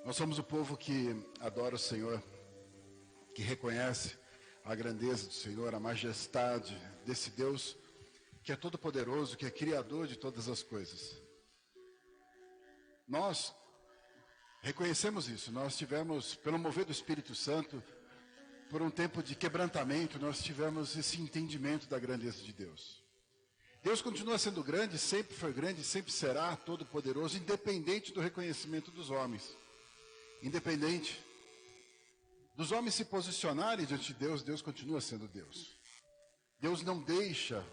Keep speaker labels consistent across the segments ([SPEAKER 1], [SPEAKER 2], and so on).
[SPEAKER 1] Nós somos o povo que adora o Senhor, que reconhece a grandeza do Senhor, a majestade desse Deus que é todo-poderoso, que é criador de todas as coisas. Nós reconhecemos isso, nós tivemos, pelo mover do Espírito Santo, por um tempo de quebrantamento, nós tivemos esse entendimento da grandeza de Deus. Deus continua sendo grande, sempre será todo-poderoso, independente do reconhecimento dos homens. Independente dos homens se posicionarem diante de Deus, Deus continua sendo Deus. Deus não deixa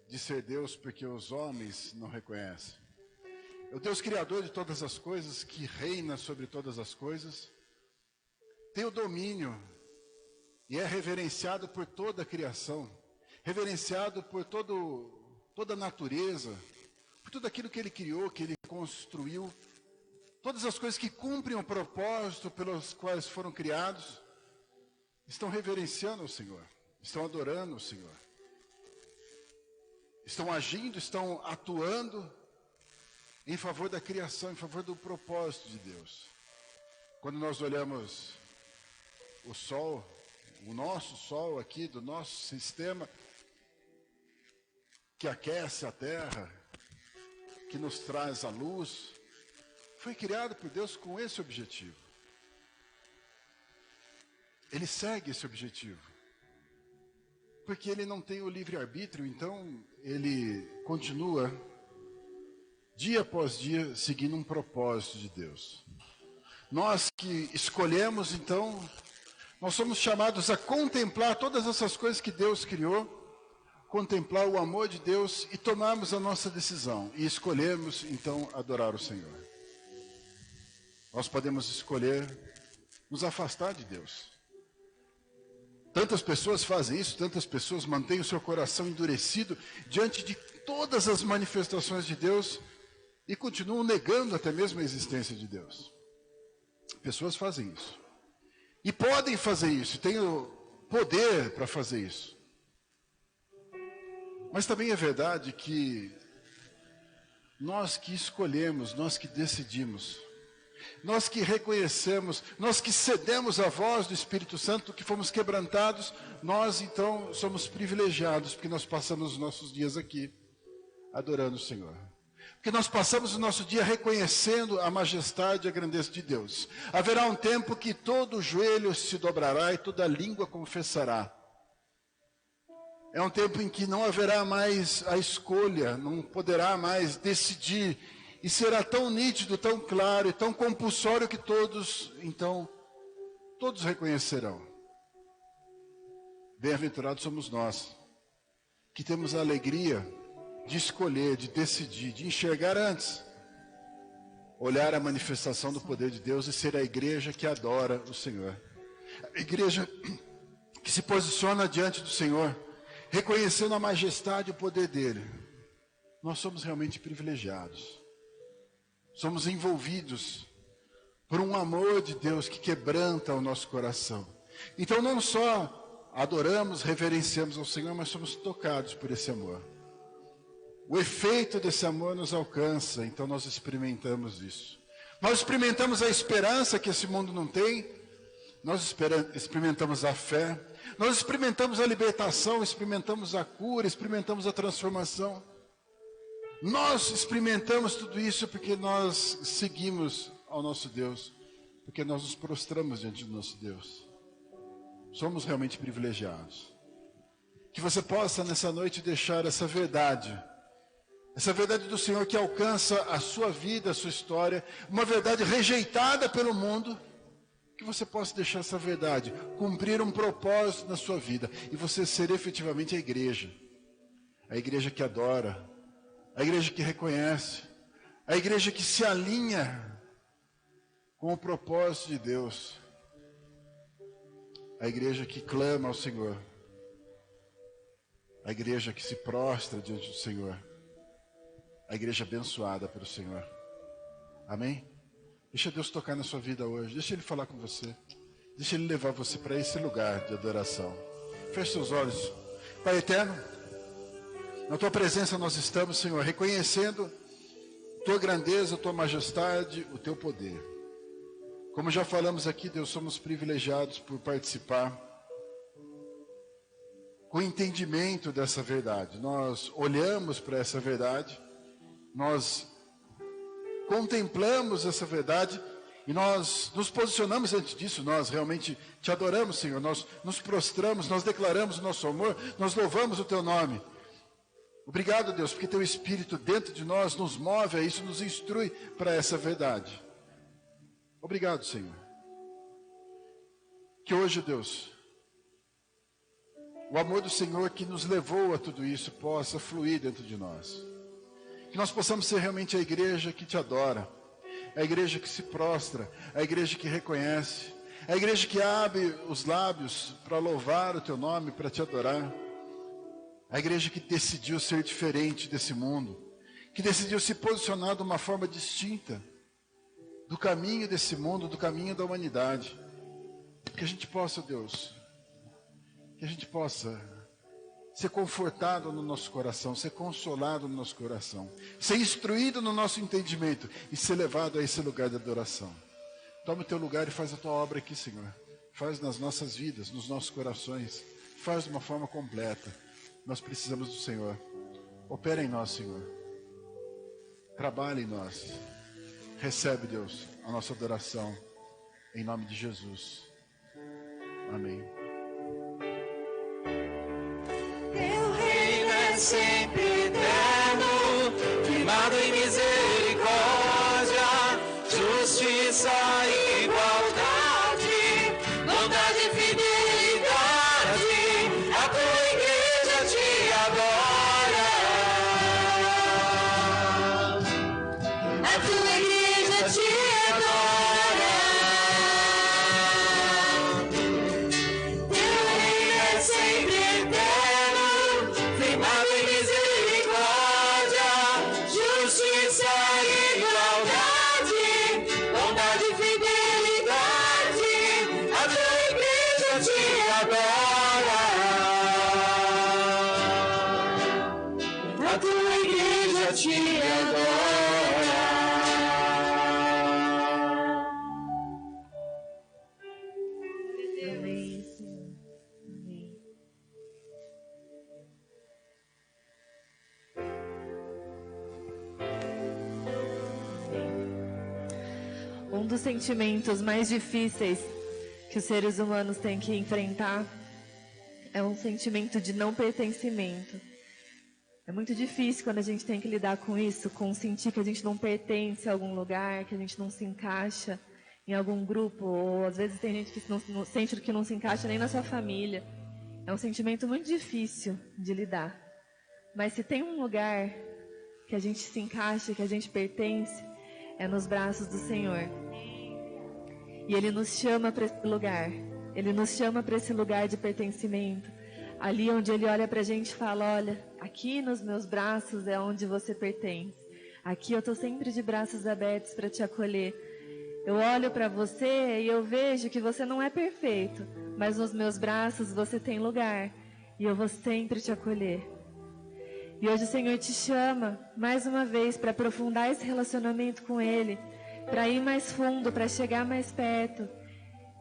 [SPEAKER 1] de ser Deus porque os homens não reconhecem. É o Deus criador de todas as coisas, que reina sobre todas as coisas, tem o domínio e é reverenciado por toda a criação, reverenciado por toda a natureza, por tudo aquilo que Ele criou, que Ele construiu, todas as coisas que cumprem o propósito pelos quais foram criados, estão reverenciando o Senhor, estão adorando o Senhor, estão agindo, estão atuando em favor da criação, em favor do propósito de Deus. Quando nós olhamos o Sol, o nosso Sol aqui, do nosso sistema, que aquece a Terra, que nos traz a luz, foi criado por Deus com esse objetivo. Ele segue esse objetivo. Porque ele não tem o livre-arbítrio, então ele continua, dia após dia, seguindo um propósito de Deus. Nós que escolhemos, então, nós somos chamados a contemplar todas essas coisas que Deus criou, contemplar o amor de Deus e tomarmos a nossa decisão. E escolhermos, então, adorar o Senhor. Nós podemos escolher nos afastar de Deus. Tantas pessoas fazem isso, tantas pessoas mantêm o seu coração endurecido diante de todas as manifestações de Deus e continuam negando até mesmo a existência de Deus. Pessoas fazem isso. E podem fazer isso, têm o poder para fazer isso. Mas também é verdade que nós que escolhemos, nós que decidimos, nós que reconhecemos, nós que cedemos à voz do Espírito Santo, que fomos quebrantados, nós então somos privilegiados, porque nós passamos os nossos dias aqui adorando o Senhor. Porque nós passamos o nosso dia reconhecendo a majestade e a grandeza de Deus. Haverá um tempo que todo joelho se dobrará e toda língua confessará. É um tempo em que não haverá mais a escolha, não poderá mais decidir, e será tão nítido, tão claro e tão compulsório que todos, então, todos reconhecerão. Bem-aventurados somos nós, que temos a alegria de escolher, de decidir, de enxergar antes, olhar a manifestação do poder de Deus e ser a igreja que adora o Senhor. A igreja que se posiciona diante do Senhor, reconhecendo a majestade e o poder dele. Nós somos realmente privilegiados. Somos envolvidos por um amor de Deus que quebranta o nosso coração. Então não só adoramos, reverenciamos ao Senhor, mas somos tocados por esse amor. O efeito desse amor nos alcança, então nós experimentamos isso. Nós experimentamos a esperança que esse mundo não tem, nós experimentamos a fé, nós experimentamos a libertação, experimentamos a cura, experimentamos a transformação. Nós experimentamos tudo isso porque nós seguimos ao nosso Deus, porque nós nos prostramos diante do nosso Deus. Somos realmente privilegiados. Que você possa nessa noite deixar essa verdade do Senhor que alcança a sua vida, a sua história, uma verdade rejeitada pelo mundo, que você possa deixar essa verdade, cumprir um propósito na sua vida, e você ser efetivamente a igreja que adora, a igreja que reconhece, a igreja que se alinha com o propósito de Deus, a igreja que clama ao Senhor, a igreja que se prostra diante do Senhor, a igreja abençoada pelo Senhor. Amém? Deixa Deus tocar na sua vida hoje, deixa Ele falar com você, deixa Ele levar você para esse lugar de adoração. Feche seus olhos. Pai eterno, na Tua presença nós estamos, Senhor, reconhecendo Tua grandeza, Tua majestade, o Teu poder. Como já falamos aqui, Deus, somos privilegiados por participar com entendimento dessa verdade. Nós olhamos para essa verdade, nós contemplamos essa verdade e nós nos posicionamos diante disso. Nós realmente te adoramos, Senhor, nós nos prostramos, nós declaramos o nosso amor, nós louvamos o teu nome. Obrigado, Deus, porque teu Espírito dentro de nós nos move a isso, nos instrui para essa verdade. Obrigado, Senhor. Que hoje, Deus, o amor do Senhor que nos levou a tudo isso possa fluir dentro de nós. Que nós possamos ser realmente a igreja que te adora, a igreja que se prostra, a igreja que reconhece, a igreja que abre os lábios para louvar o teu nome, para te adorar. A igreja que decidiu ser diferente desse mundo, que decidiu se posicionar de uma forma distinta do caminho desse mundo, do caminho da humanidade. Que a gente possa, Deus, que a gente possa ser confortado no nosso coração, ser consolado no nosso coração, ser instruído no nosso entendimento e ser levado a esse lugar de adoração. Toma o teu lugar e faz a tua obra aqui, Senhor. Faz nas nossas vidas, nos nossos corações. Faz de uma forma completa. Nós precisamos do Senhor. Opera em nós, Senhor. Trabalha em nós. Recebe, Deus, a nossa adoração. Em nome de Jesus. Amém.
[SPEAKER 2] Teu reino é sempre eterno, firmado em misericórdia, justiça e igualdade, bondade e fidelidade. A tua igreja te adora. A tua igreja te adora. Teu reino é sempre eterno, firmado em misericórdia, justiça e igualdade, bondade e fidelidade. A tua igreja te adora. A tua igreja te adora.
[SPEAKER 3] Amém, Senhor. Amém. Um dos sentimentos mais difíceis que os seres humanos têm que enfrentar é um sentimento de não pertencimento. É muito difícil quando a gente tem que lidar com isso, com sentir que a gente não pertence a algum lugar, que a gente não se encaixa em algum grupo, ou às vezes tem gente que não sente que não se encaixa nem na sua família. É um sentimento muito difícil de lidar. Mas se tem um lugar que a gente se encaixa, que a gente pertence, é nos braços do Senhor. E Ele nos chama para esse lugar. Ele nos chama para esse lugar de pertencimento. Ali onde Ele olha para a gente e fala, olha, aqui nos meus braços é onde você pertence. Aqui eu estou sempre de braços abertos para te acolher. Eu olho para você e eu vejo que você não é perfeito, mas nos meus braços você tem lugar. E eu vou sempre te acolher. E hoje o Senhor te chama, mais uma vez, para aprofundar esse relacionamento com Ele, para ir mais fundo, para chegar mais perto.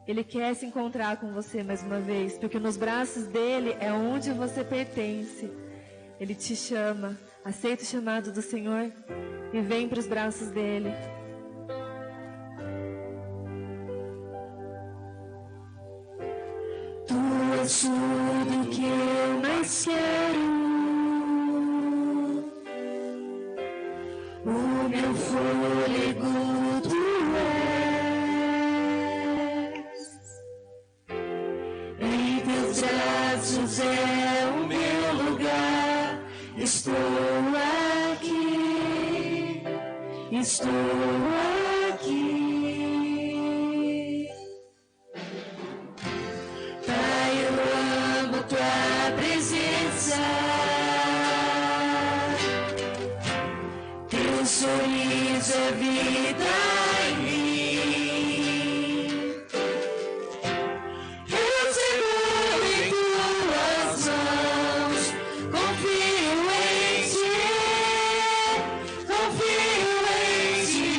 [SPEAKER 3] Ele quer se encontrar com você mais uma vez, porque nos braços dele é onde você pertence. Ele te chama, aceita o chamado do Senhor e vem para os braços dele.
[SPEAKER 2] Tu és tudo que eu mais quero. O meu fôlego tu és. Em teus braços é o meu lugar. Estou aqui. Estou aqui. Pai, eu amo tua presença. Teu sorriso é vida em mim. Eu seguro em tuas mãos. Confio em ti. Confio em ti.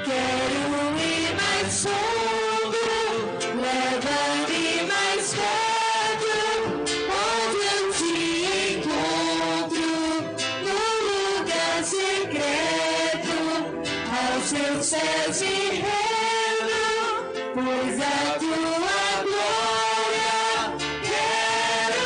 [SPEAKER 2] Quero aos teus pés me rendo, pois a tua glória quero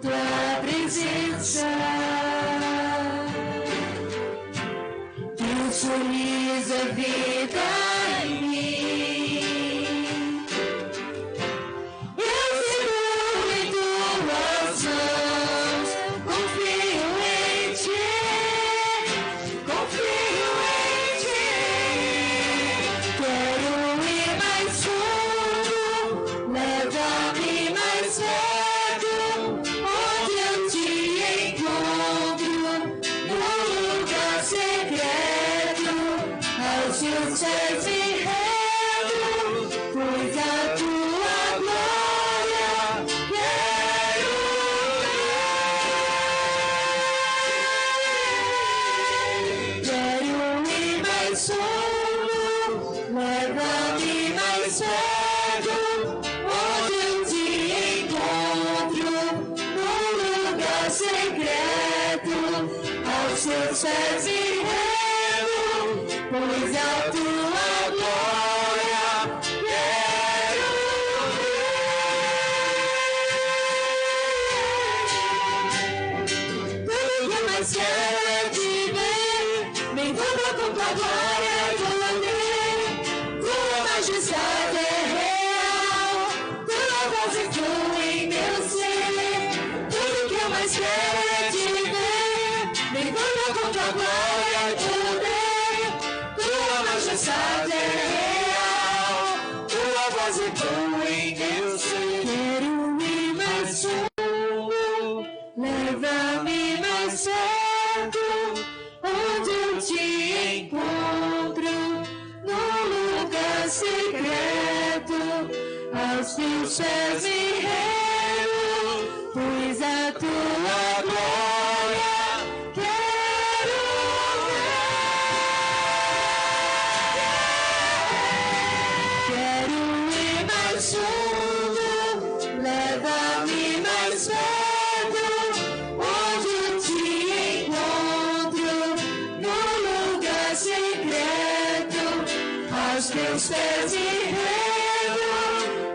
[SPEAKER 2] tua presença, teu sorriso é vida em mim. Eu seguro em tuas mãos, confio em ti, confio em ti. Quero ir mais fundo, leva-me mais perto. Teus pés me rendo, pois a tua glória quero ver. Quero ir mais fundo, leva-me mais perto, onde eu te encontro, num lugar secreto. Aos teus pés me rendo, pois a tua glória quero ver. Tudo que mais quero é te ver, me envolva com tua glória e poder. Tua majestade é real, tua voz influi em meu ser. Tudo que eu mais quero é te ver, me envolva com tua glória e poder. Tua majestade é real, tua voz ecoa em meu ser. Quero ir mais fundo, leva-me mais perto, onde eu te encontro, num lugar secreto. Aos teus pés me rendo, pois a tua glória quero mais fundo, leva-me mais perto, onde eu te encontro, num lugar secreto. Aos teus pés me rendo,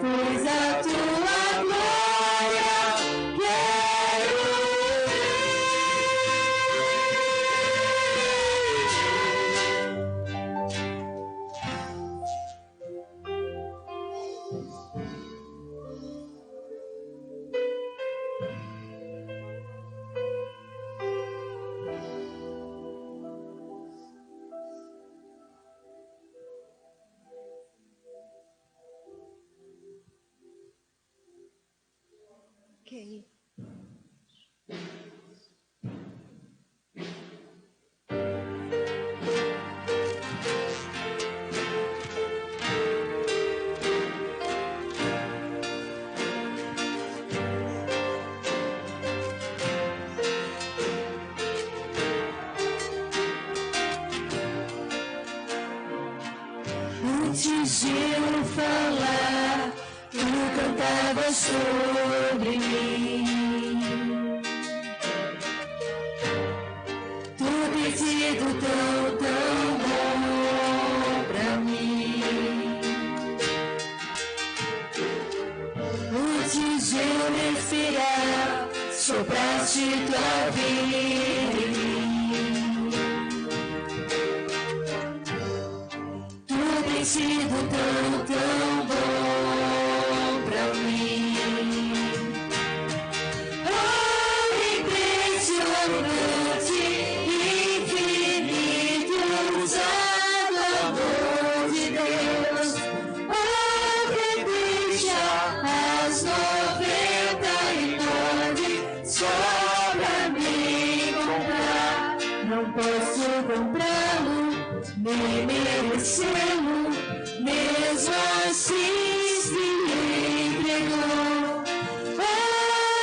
[SPEAKER 2] pois a tua glória quero
[SPEAKER 3] Ok.
[SPEAKER 2] Antes de eu falar, tu cantava sobre mim. Tu tens sido tão, tão bom pra mim. Antes de eu respirar, sopraste tua vida em mim. Tu tens sido tão, tão bom pra mim. Oh, impressionante, infinito, usado amor de Deus. Oh, que deixa as 99 só pra mim comprar. Não posso comprá-lo, nem merecê-lo, mesmo assim se entregou. Oh,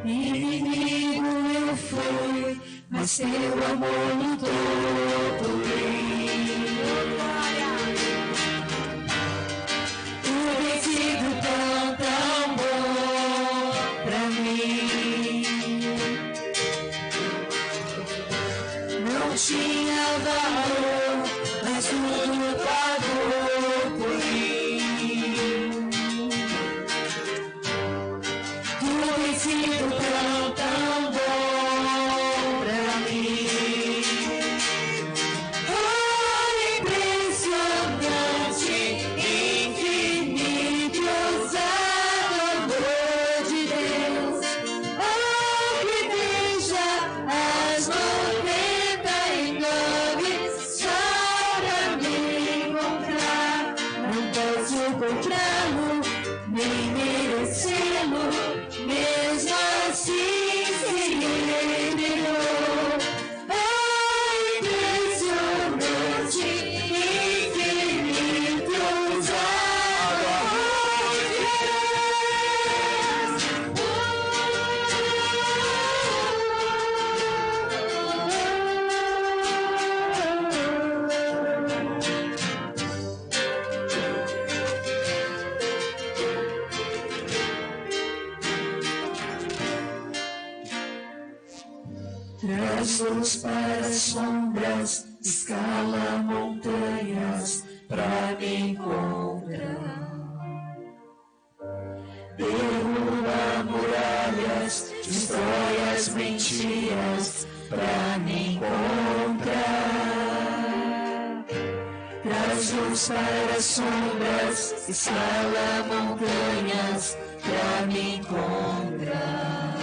[SPEAKER 2] Inimigo eu fui, mas teu amor lutou por mim. Tu tem sido tão, tão bom pra mim. Não tinha valor, mas tudo pagou por mim. Tu tem sido tão, tão bom pra mim. Oh, impressionante, infinito e ousado amor de Deus. Oh, que deixa as 99 só pra me encontrar. Não posso comprá-lo, nem merecê-lo, mesmo assim se entregou. Oh, impressionante, infinito, ousado amor de Traz luz para as sombras, escala montanhas pra me encontrar. Derruba muralhas, destrói as mentiras pra me encontrar. Traz luz para as sombras, escala montanhas pra me encontrar.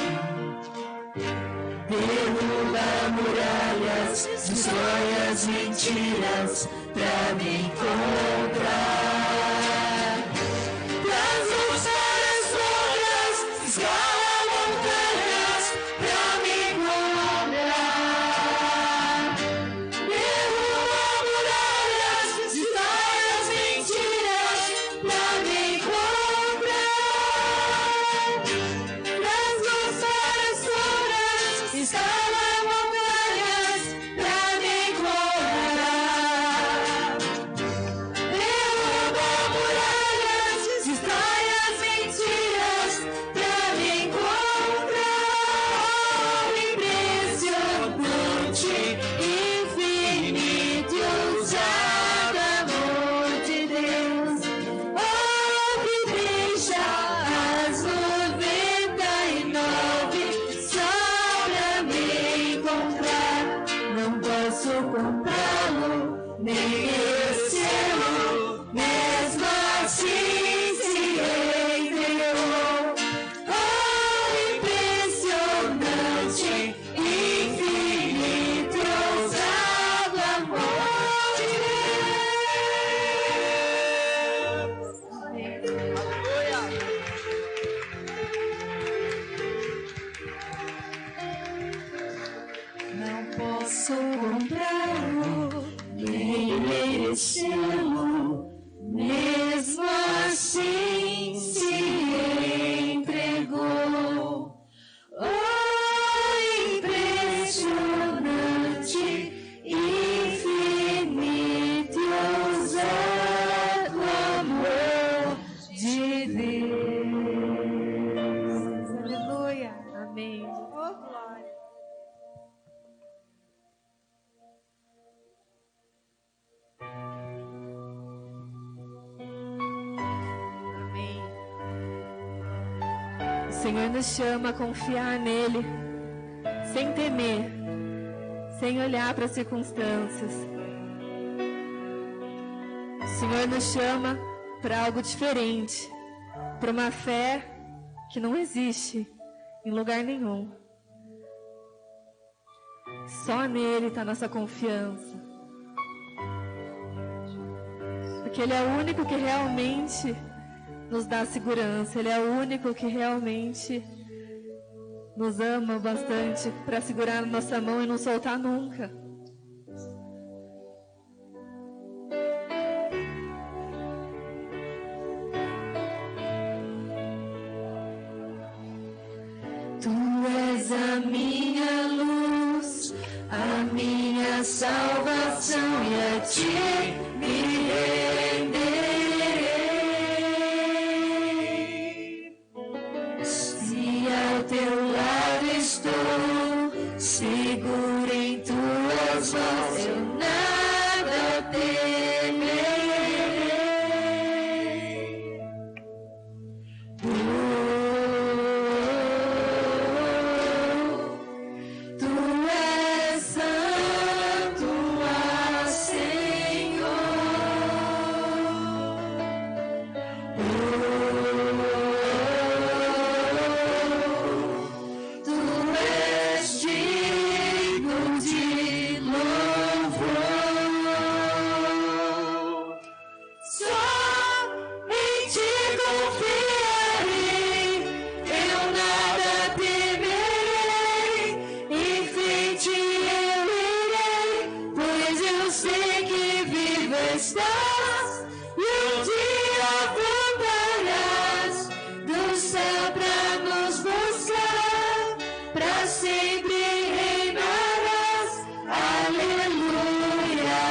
[SPEAKER 2] Derruba muralhas, destrói as mentiras pra me encontrar. Traz luz para as sombras, escala montanhas pra me encontrar. Derruba muralhas, destrói as mentiras pra me encontrar. Traz luz para as sombras, escala montanhas pra me encontrar. Derruba muralhas, destrói as mentiras pra me encontrar. Impressionante, infinito e ousado amor de Deus. Oh, que deixa as 99 só pra me encontrar. Não posso comprá-lo, nem merecê-lo, mesmo assim se entregou. Oh, impressionante, infinito e ousado amor de Deus. Não posso comprá-lo, nem merecê-lo, mesmo assim se entregou. Oh, impressionante, infinito e ousado amor de Deus.
[SPEAKER 3] Aleluia. Amém. Oh, glória. Amém. O Senhor nos chama a confiar nele, sem temer, sem olhar para as circunstâncias. O Senhor nos chama para algo diferente, para uma fé que não existe em lugar nenhum. Só nele está nossa confiança. Porque Ele é o único que realmente nos dá segurança. Ele é o único que realmente nos ama bastante para segurar na nossa mão e não soltar nunca.
[SPEAKER 2] Tu és a minha luz, a minha salvação, e a ti me renderei. Se ao teu lado estou, seguro em tuas mãos, eu nada temerei. Tu és santo, ó Senhor. Tu és digno de louvor. Só em ti confiarei, eu nada temerei. Em frente eu irei, pois eu sei que vivo estás, e um dia voltarás do céu pra nos buscar, pra sempre reinarás. Aleluia.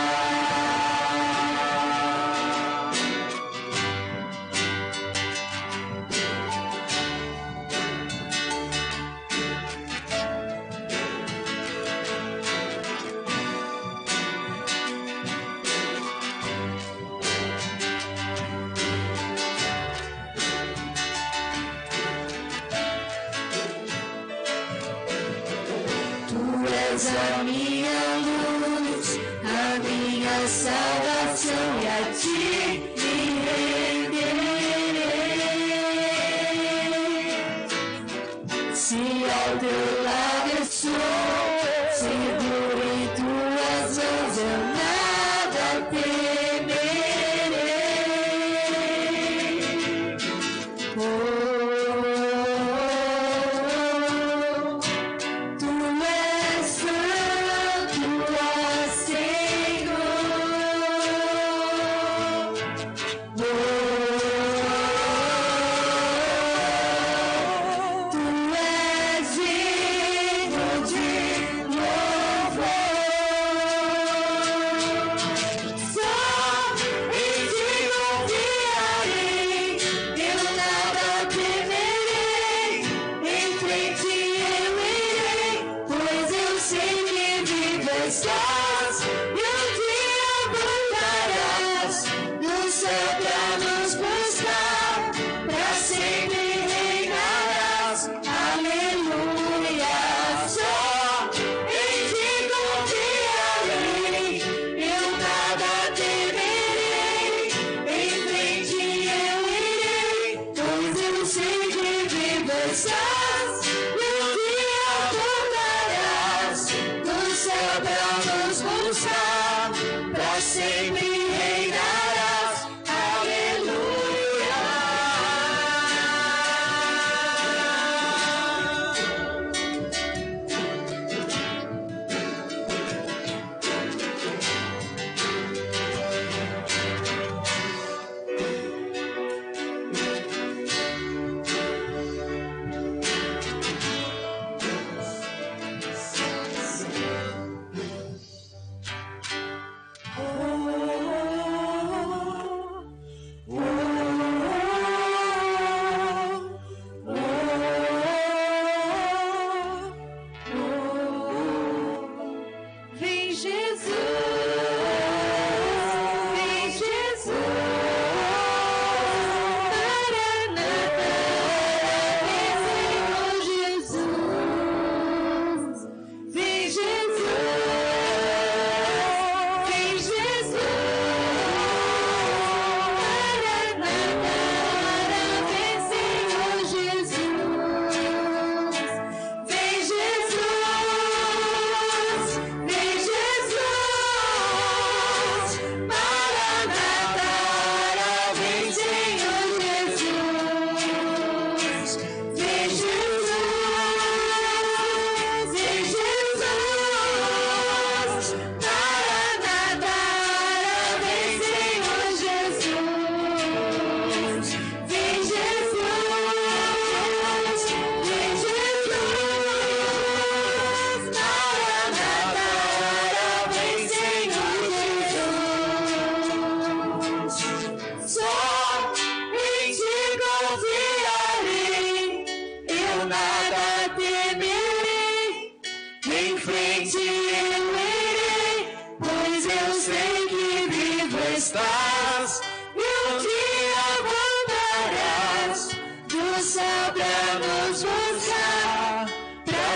[SPEAKER 2] Tu és a minha luz, a minha salvação, e a ti me renderei. Se ao teu lado estou, seguro em tuas mãos, eu nada temerei. Tu és santo, ó Senhor. Tu és digno de louvor. Só em ti confiarei, eu nada temerei. Em frente eu irei, pois eu sei que vivo estás, e um dia voltarás do céu pra nos buscar, pra sempre reinarás. Aleluia. Só em ti confiarei, eu nada temerei. Em frente eu irei, pois eu sei que vivo estás, e um dia voltarás do céu pra nos buscar, pra sempre reinarás. Aleluia.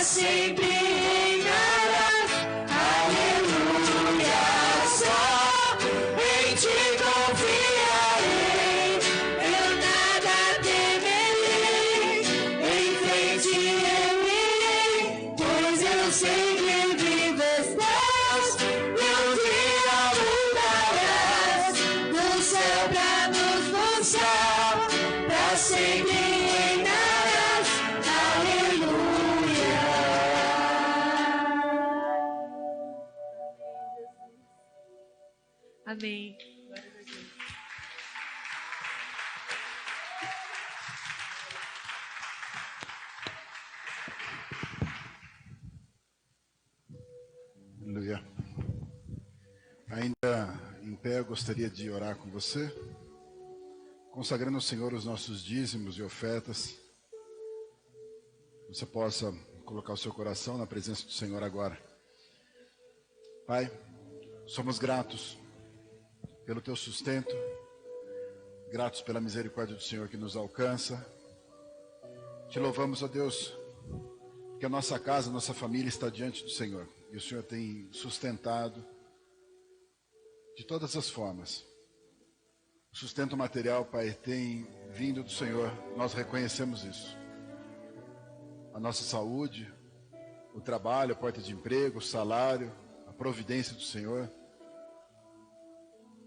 [SPEAKER 2] sempre reinarás. Aleluia, só em ti confiarei, eu nada temerei, em frente eu irei, pois eu sei que vivo estás, e um dia mudarás, do céu pra nos mostrar, pra sempre reinarás. Aleluia.
[SPEAKER 3] Amém. Glória a Deus.
[SPEAKER 1] Aleluia. Ainda em pé, eu gostaria de orar com você, consagrando ao Senhor os nossos dízimos e ofertas. Você possa colocar o seu coração na presença do Senhor agora. Pai, somos gratos pelo teu sustento, gratos pela misericórdia do Senhor que nos alcança. Te louvamos, ó Deus, que a nossa casa, a nossa família está diante do Senhor, e o Senhor tem sustentado de todas as formas. O sustento material, Pai, tem vindo do Senhor, nós reconhecemos isso. A nossa saúde, o trabalho, a porta de emprego, o salário, a providência do Senhor.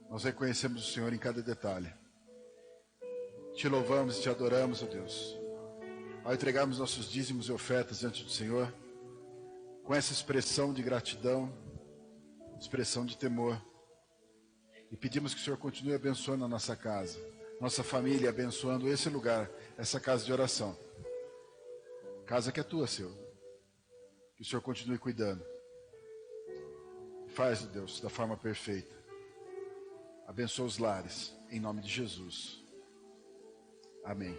[SPEAKER 1] Nós reconhecemos o Senhor em cada detalhe. Te louvamos e te adoramos, ó Deus. Ao entregarmos nossos dízimos e ofertas diante do Senhor, com essa expressão de gratidão, expressão de temor, e pedimos que o Senhor continue abençoando a nossa casa, nossa família, abençoando esse lugar, essa casa de oração. Casa que é tua, Senhor. Que o Senhor continue cuidando. Faz, Deus, da forma perfeita. Abençoa os lares, em nome de Jesus. Amém.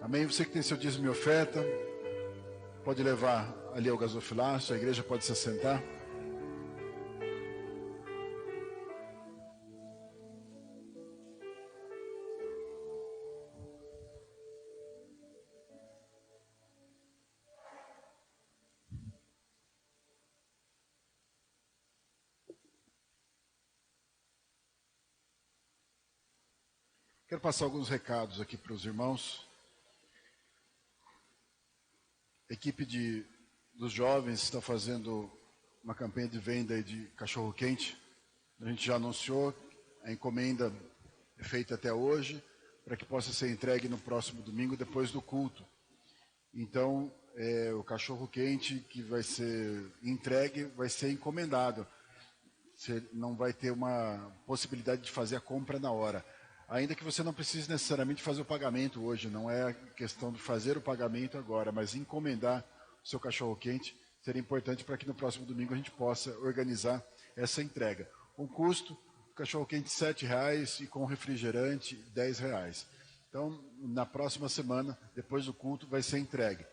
[SPEAKER 1] Amém. Você que tem seu dízimo e oferta, pode levar ali ao gasofilácio, a igreja pode se assentar. Quero passar alguns recados aqui para os irmãos. A equipe dos jovens está fazendo uma campanha de venda de cachorro-quente. A gente já anunciou, a encomenda é feita até hoje, para que possa ser entregue no próximo domingo, depois do culto. Então, o cachorro-quente que vai ser entregue vai ser encomendado. Você não vai ter uma possibilidade de fazer a compra na hora. Ainda que você não precise necessariamente fazer o pagamento hoje, não é questão de fazer o pagamento agora, mas encomendar o seu cachorro-quente seria importante para que no próximo domingo a gente possa organizar essa entrega. Um custo, cachorro-quente R$ 7,00 e com refrigerante R$ 10,00. Então, na próxima semana, depois do culto, vai ser entregue.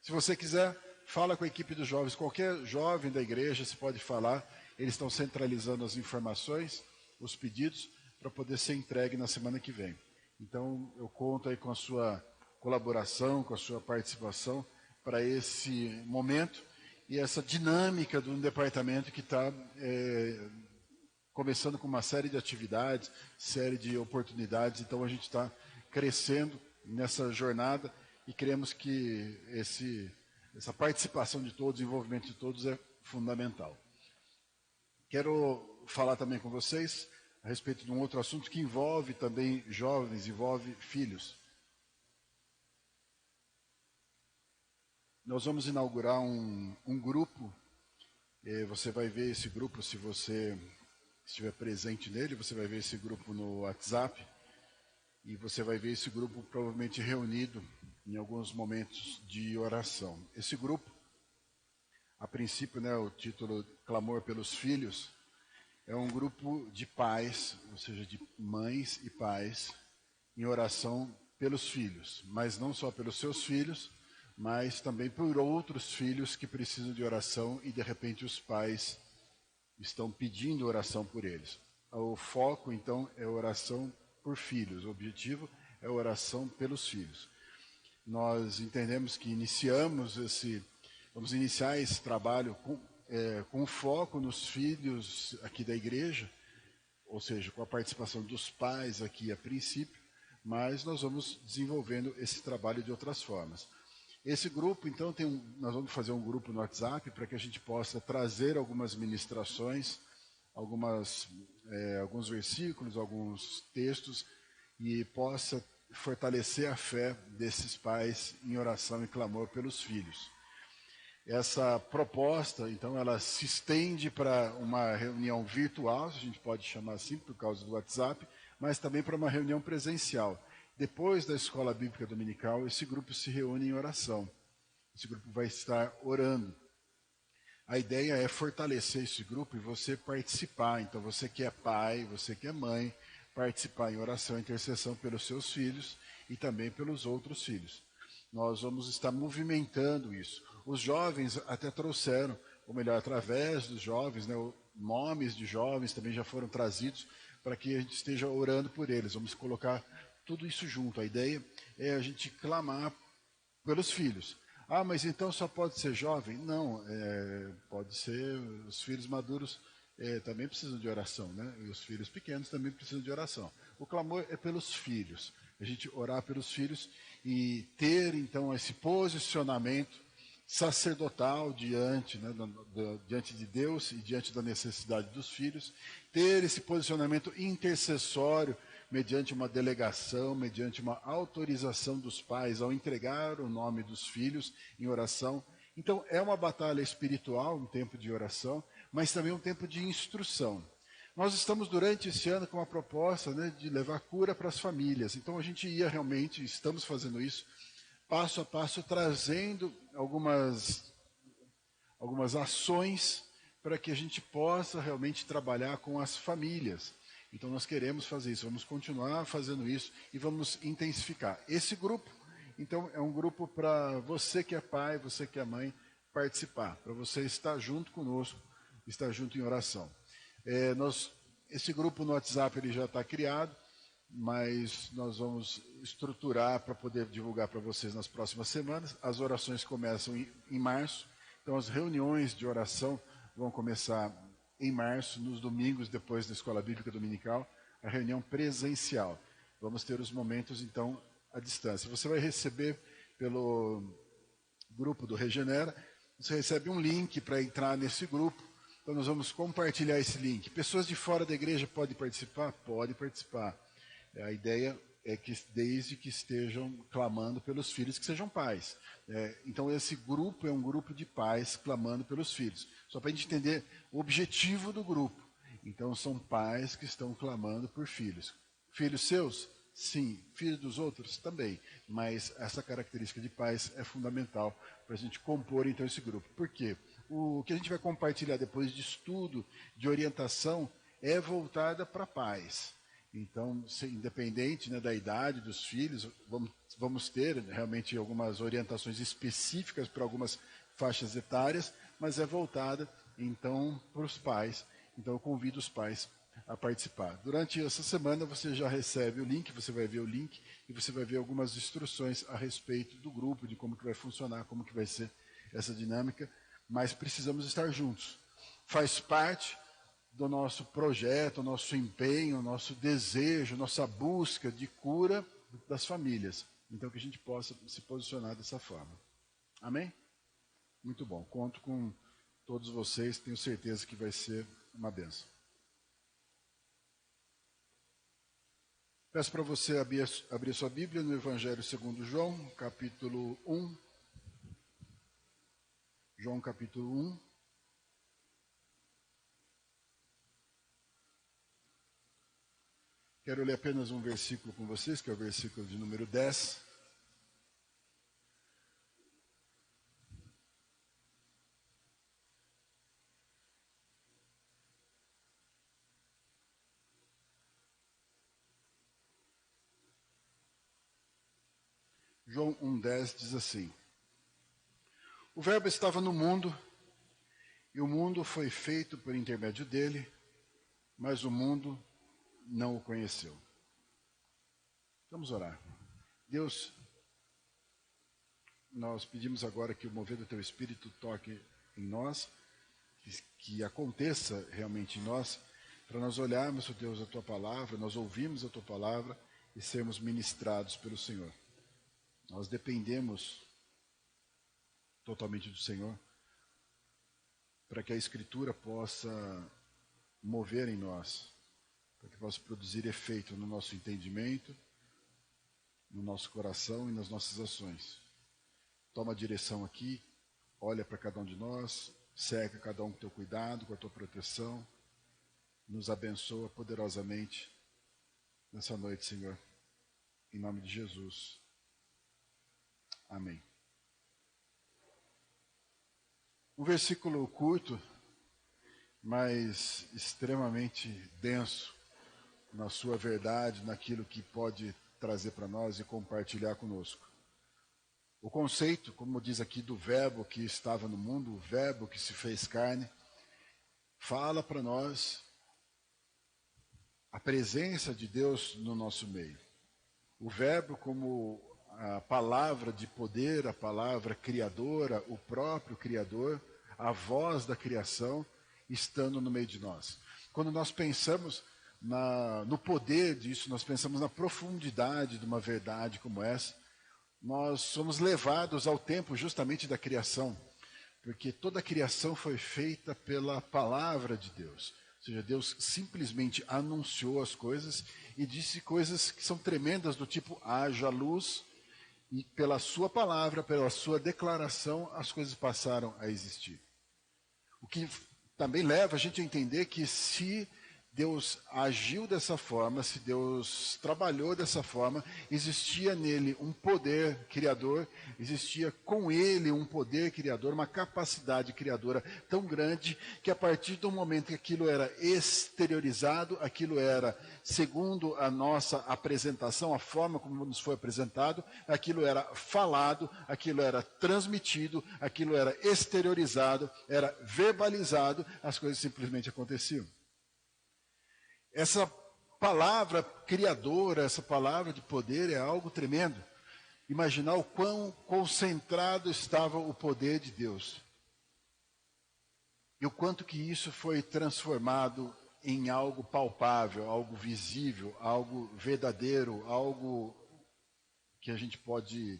[SPEAKER 1] Se você quiser, fala com a equipe dos jovens, qualquer jovem da igreja se pode falar, eles estão centralizando as informações, os pedidos, para poder ser entregue na semana que vem. Então, eu conto aí com a sua colaboração, com a sua participação para esse momento e essa dinâmica de um departamento que está começando com uma série de atividades, série de oportunidades. Então, a gente está crescendo nessa jornada e queremos que essa participação de todos, envolvimento de todos é fundamental. Quero falar também com vocês a respeito de um outro assunto que envolve também jovens, envolve filhos. Nós vamos inaugurar um grupo, você vai ver esse grupo, se você estiver presente nele, você vai ver esse grupo no WhatsApp, e você vai ver esse grupo provavelmente reunido em alguns momentos de oração. Esse grupo, a princípio, né, o título Clamor pelos Filhos, é um grupo de pais, ou seja, de mães e pais, em oração pelos filhos. Mas não só pelos seus filhos, mas também por outros filhos que precisam de oração e, de repente, os pais estão pedindo oração por eles. O foco, então, é oração por filhos. O objetivo é oração pelos filhos. Nós entendemos que iniciamos Vamos iniciar esse trabalho com foco nos filhos aqui da igreja, ou seja, com a participação dos pais aqui a princípio, mas nós vamos desenvolvendo esse trabalho de outras formas. Esse grupo, então, nós vamos fazer um grupo no WhatsApp para que a gente possa trazer algumas ministrações, alguns versículos, alguns textos, e possa fortalecer a fé desses pais em oração e clamor pelos filhos. Essa proposta, então, ela se estende para uma reunião virtual, se a gente pode chamar assim, por causa do WhatsApp, mas também para uma reunião presencial. Depois da escola bíblica dominical, esse grupo se reúne em oração. Esse grupo vai estar orando. A ideia é fortalecer esse grupo e você participar. Então, você que é pai, você que é mãe, participar em oração e intercessão pelos seus filhos e também pelos outros filhos. Nós vamos estar movimentando isso. Os jovens até trouxeram, ou melhor, através dos jovens, né, nomes de jovens também já foram trazidos para que a gente esteja orando por eles. Vamos colocar tudo isso junto. A ideia é a gente clamar pelos filhos. Ah, mas então só pode ser jovem? Não, pode ser os filhos maduros também precisam de oração, né? E os filhos pequenos também precisam de oração. O clamor é pelos filhos. A gente orar pelos filhos e ter, então, esse posicionamento sacerdotal diante de Deus e diante da necessidade dos filhos, ter esse posicionamento intercessório mediante uma delegação, mediante uma autorização dos pais ao entregar o nome dos filhos em oração. Então, é uma batalha espiritual, um tempo de oração, mas também um tempo de instrução. Nós estamos, durante esse ano, com uma proposta, né, de levar cura para as famílias. Então, a gente estamos fazendo isso, passo a passo, trazendo algumas ações para que a gente possa realmente trabalhar com as famílias. Então, nós queremos fazer isso, vamos continuar fazendo isso e vamos intensificar. Esse grupo, então, é um grupo para você que é pai, você que é mãe, participar, para você estar junto conosco, estar junto em oração. Esse grupo no WhatsApp ele já está criado, mas nós vamos estruturar para poder divulgar para vocês nas próximas semanas. As orações começam em março, então as reuniões de oração vão começar em março, nos domingos depois da Escola Bíblica Dominical, a reunião presencial. Vamos ter os momentos, então, à distância. Você vai receber pelo grupo do Regenera, você recebe um link para entrar nesse grupo. Então, nós vamos compartilhar esse link. Pessoas de fora da igreja podem participar? Pode participar. A ideia é que, desde que estejam clamando pelos filhos, que sejam pais. Então, esse grupo é um grupo de pais clamando pelos filhos. Só para a gente entender o objetivo do grupo. Então, são pais que estão clamando por filhos. Filhos seus? Sim. Filhos dos outros? Também. Mas essa característica de pais é fundamental para a gente compor, então, esse grupo. Por quê? O que a gente vai compartilhar depois de estudo, de orientação, é voltada para pais. Então, independente, né, da idade dos filhos, vamos ter realmente algumas orientações específicas para algumas faixas etárias, mas é voltada, então, para os pais. Então, eu convido os pais a participar. Durante essa semana, você já recebe o link, você vai ver o link, e você vai ver algumas instruções a respeito do grupo, de como que vai funcionar, como que vai ser essa dinâmica, mas precisamos estar juntos. Faz parte do nosso projeto, nosso empenho, nosso desejo, nossa busca de cura das famílias. Então, que a gente possa se posicionar dessa forma. Amém? Muito bom. Conto com todos vocês, tenho certeza que vai ser uma bênção. Peço para você abrir sua Bíblia no Evangelho segundo João, capítulo 1. João, capítulo 1. Quero ler apenas um versículo com vocês, que é o versículo de número 10. João 1,10 diz assim: O Verbo estava no mundo, e o mundo foi feito por intermédio dele, mas o mundo não o conheceu. Vamos orar. Deus, nós pedimos agora que o mover do Teu Espírito toque em nós, que aconteça realmente em nós, para nós olharmos, ó Deus, a Tua Palavra, nós ouvirmos a Tua Palavra e sermos ministrados pelo Senhor. Nós dependemos totalmente do Senhor, para que a Escritura possa mover em nós, para que possa produzir efeito no nosso entendimento, no nosso coração e nas nossas ações. Toma a direção aqui, olha para cada um de nós, cerca cada um com o teu cuidado, com a tua proteção, nos abençoa poderosamente nessa noite, Senhor, em nome de Jesus. Amém. Um versículo curto, mas extremamente denso na sua verdade, naquilo que pode trazer para nós e compartilhar conosco. O conceito, como diz aqui, do verbo que estava no mundo, o verbo que se fez carne, fala para nós a presença de Deus no nosso meio. O verbo como a palavra de poder, a palavra criadora, o próprio Criador, a voz da criação, estando no meio de nós. Quando nós pensamos no poder disso, nós pensamos na profundidade de uma verdade como essa, nós somos levados ao tempo justamente da criação, porque toda a criação foi feita pela palavra de Deus. Ou seja, Deus simplesmente anunciou as coisas e disse coisas que são tremendas, do tipo, haja luz, e pela sua palavra, pela sua declaração, as coisas passaram a existir. O que também leva a gente a entender que se Deus agiu dessa forma, se Deus trabalhou dessa forma, existia nele um poder criador, existia com ele um poder criador, uma capacidade criadora tão grande, que a partir do momento que aquilo era exteriorizado, aquilo era, segundo a nossa apresentação, a forma como nos foi apresentado, aquilo era falado, aquilo era transmitido, aquilo era exteriorizado, era verbalizado, as coisas simplesmente aconteciam. Essa palavra criadora, essa palavra de poder é algo tremendo. Imaginar o quão concentrado estava o poder de Deus. E o quanto que isso foi transformado em algo palpável, algo visível, algo verdadeiro, algo que a gente pode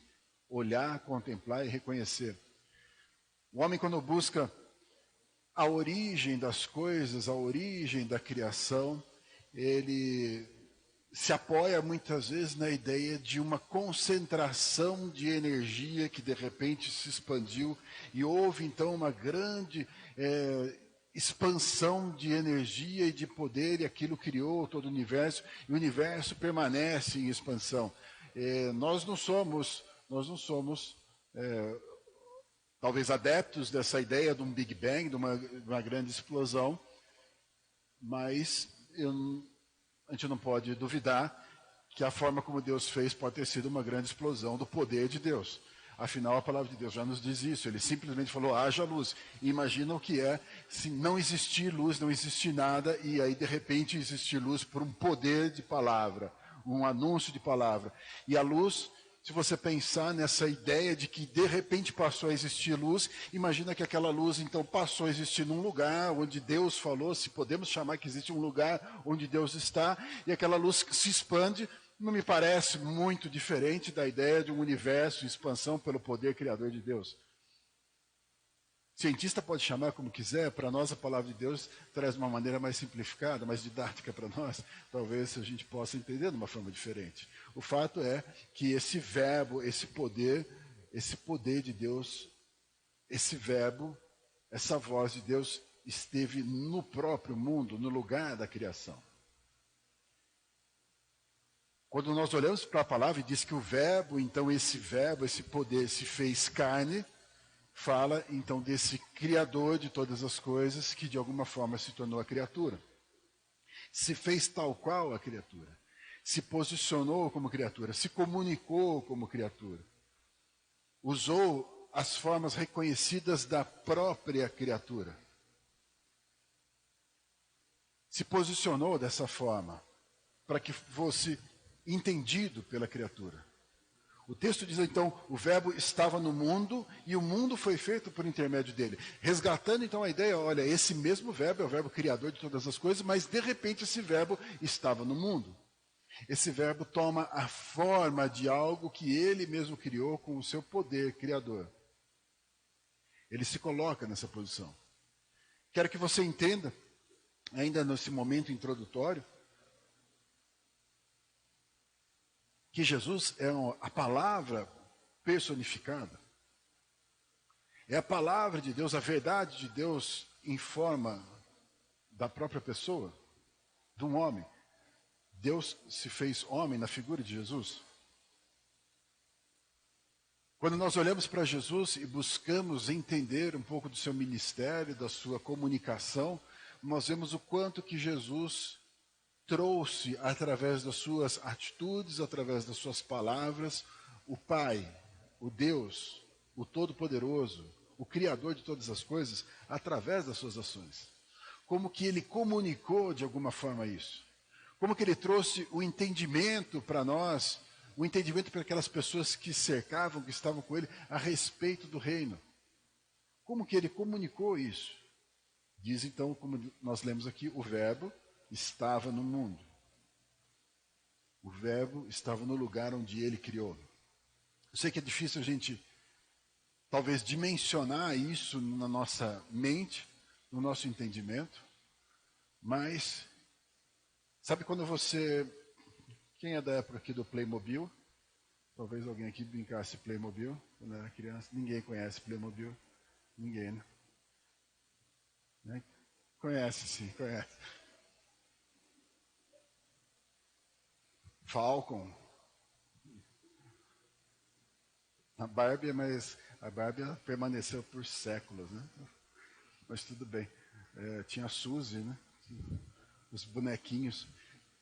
[SPEAKER 1] olhar, contemplar e reconhecer. O homem, quando busca a origem das coisas, a origem da criação, ele se apoia muitas vezes na ideia de uma concentração de energia que de repente se expandiu e houve então uma grande expansão de energia e de poder, e aquilo criou todo o universo, e o universo permanece em expansão. Nós não somos talvez adeptos dessa ideia de um Big Bang, de uma grande explosão, mas a gente não pode duvidar que a forma como Deus fez pode ter sido uma grande explosão do poder de Deus. Afinal, a palavra de Deus já nos diz isso. Ele simplesmente falou, haja luz. E imagina o que é se não existir luz, não existir nada, e aí de repente existir luz por um poder de palavra, um anúncio de palavra. E a luz, se você pensar nessa ideia de que de repente passou a existir luz, imagina que aquela luz então passou a existir num lugar onde Deus falou, se podemos chamar que existe um lugar onde Deus está, e aquela luz se expande. Não me parece muito diferente da ideia de um universo em expansão pelo poder criador de Deus. O cientista pode chamar como quiser, para nós a palavra de Deus traz uma maneira mais simplificada, mais didática para nós, talvez a gente possa entender de uma forma diferente. O fato é que esse verbo, esse poder de Deus, esse verbo, essa voz de Deus esteve no próprio mundo, no lugar da criação. Quando nós olhamos para a palavra e diz que o verbo, então esse poder se fez carne, fala então desse Criador de todas as coisas que de alguma forma se tornou a criatura. Se fez tal qual a criatura. Se posicionou como criatura, se comunicou como criatura. Usou as formas reconhecidas da própria criatura. Se posicionou dessa forma, para que fosse entendido pela criatura. O texto diz então, o verbo estava no mundo e o mundo foi feito por intermédio dele. Resgatando então a ideia, olha, esse mesmo verbo é o verbo criador de todas as coisas, mas de repente esse verbo estava no mundo. Esse verbo toma a forma de algo que ele mesmo criou com o seu poder criador. Ele se coloca nessa posição. Quero que você entenda, ainda nesse momento introdutório, que Jesus é a palavra personificada. É a palavra de Deus, a verdade de Deus em forma da própria pessoa, de um homem. Deus se fez homem na figura de Jesus. Quando nós olhamos para Jesus e buscamos entender um pouco do seu ministério, da sua comunicação, nós vemos o quanto que Jesus trouxe, através das suas atitudes, através das suas palavras, o Pai, o Deus, o Todo-Poderoso, o Criador de todas as coisas, através das suas ações. Como que ele comunicou de alguma forma isso? Como que ele trouxe o entendimento para nós, o entendimento para aquelas pessoas que cercavam, que estavam com ele, a respeito do reino? Como que ele comunicou isso? Diz então, como nós lemos aqui, o verbo estava no mundo. O verbo estava no lugar onde ele criou. Eu sei que é difícil a gente, talvez, dimensionar isso na nossa mente, no nosso entendimento, mas, sabe quando você... Quem é da época aqui do Playmobil? Talvez alguém aqui brincasse Playmobil, quando era criança. Ninguém conhece Playmobil. Ninguém, né? Conhece, sim, conhece. Falcon. A Barbie, mas a Barbie permaneceu por séculos, né? Mas tudo bem. Tinha a Suzy, né? Os bonequinhos.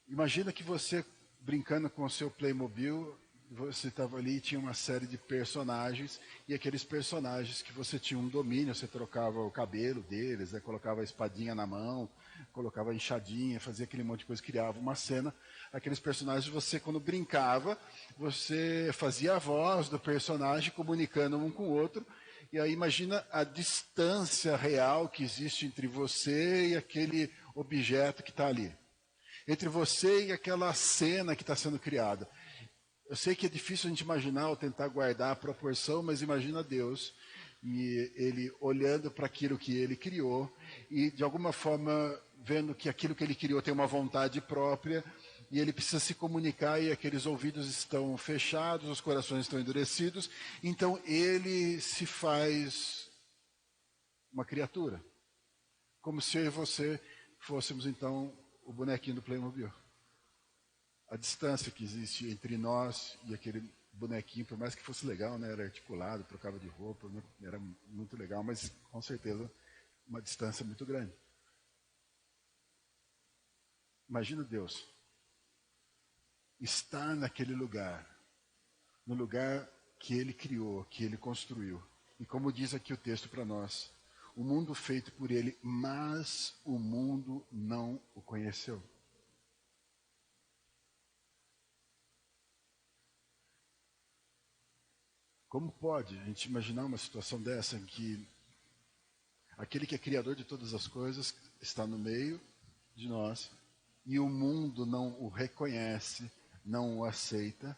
[SPEAKER 1] Imagina que você, brincando com o seu Playmobil, você estava ali e tinha uma série de personagens, e aqueles personagens que você tinha um domínio, você trocava o cabelo deles, né, colocava a espadinha na mão, colocava a enxadinha, fazia aquele monte de coisa, criava uma cena. Aqueles personagens, você quando brincava, você fazia a voz do personagem comunicando um com o outro, e aí imagina a distância real que existe entre você e aquele objeto que está ali. Entre você e aquela cena que está sendo criada. Eu sei que é difícil a gente imaginar ou tentar guardar a proporção, mas imagina Deus e ele olhando para aquilo que ele criou e de alguma forma vendo que aquilo que ele criou tem uma vontade própria e ele precisa se comunicar e aqueles ouvidos estão fechados, os corações estão endurecidos, então ele se faz uma criatura, como se eu e você fôssemos então o bonequinho do Playmobil. A distância que existe entre nós e aquele bonequinho, por mais que fosse legal, né, era articulado, trocava de roupa, né, era muito legal, mas com certeza uma distância muito grande. Imagina Deus estar naquele lugar, no lugar que ele criou, que ele construiu. E como diz aqui o texto para nós, o mundo feito por ele, mas o mundo não o conheceu. Como pode a gente imaginar uma situação dessa em que aquele que é criador de todas as coisas está no meio de nós e o mundo não o reconhece, não o aceita,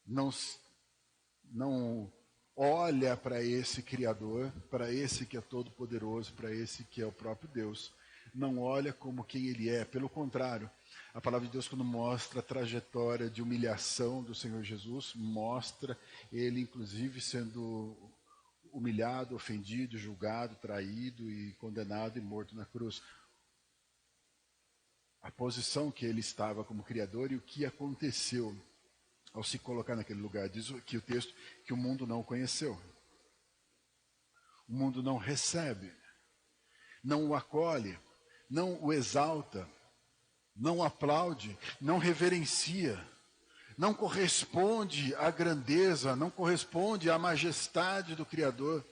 [SPEAKER 1] não olha para esse Criador, para esse que é todo-poderoso, para esse que é o próprio Deus, não olha como quem ele é. Pelo contrário, a palavra de Deus, quando mostra a trajetória de humilhação do Senhor Jesus, mostra ele, inclusive, sendo humilhado, ofendido, julgado, traído e condenado e morto na cruz. A posição que ele estava como Criador e o que aconteceu ao se colocar naquele lugar. Diz aqui o texto que o mundo não o conheceu. O mundo não recebe, não o acolhe, não o exalta, não aplaude, não reverencia, não corresponde à grandeza, não corresponde à majestade do Criador.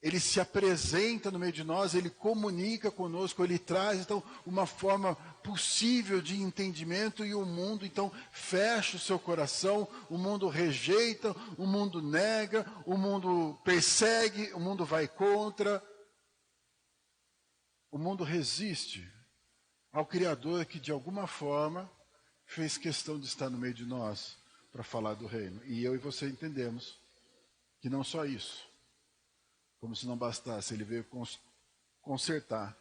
[SPEAKER 1] Ele se apresenta no meio de nós, ele comunica conosco, ele traz, então, uma forma possível de entendimento, e o mundo, então, fecha o seu coração, o mundo rejeita, o mundo nega, o mundo persegue, o mundo vai contra. O mundo resiste ao Criador que, de alguma forma, fez questão de estar no meio de nós para falar do reino. E eu e você entendemos que não só isso, como se não bastasse, ele veio consertar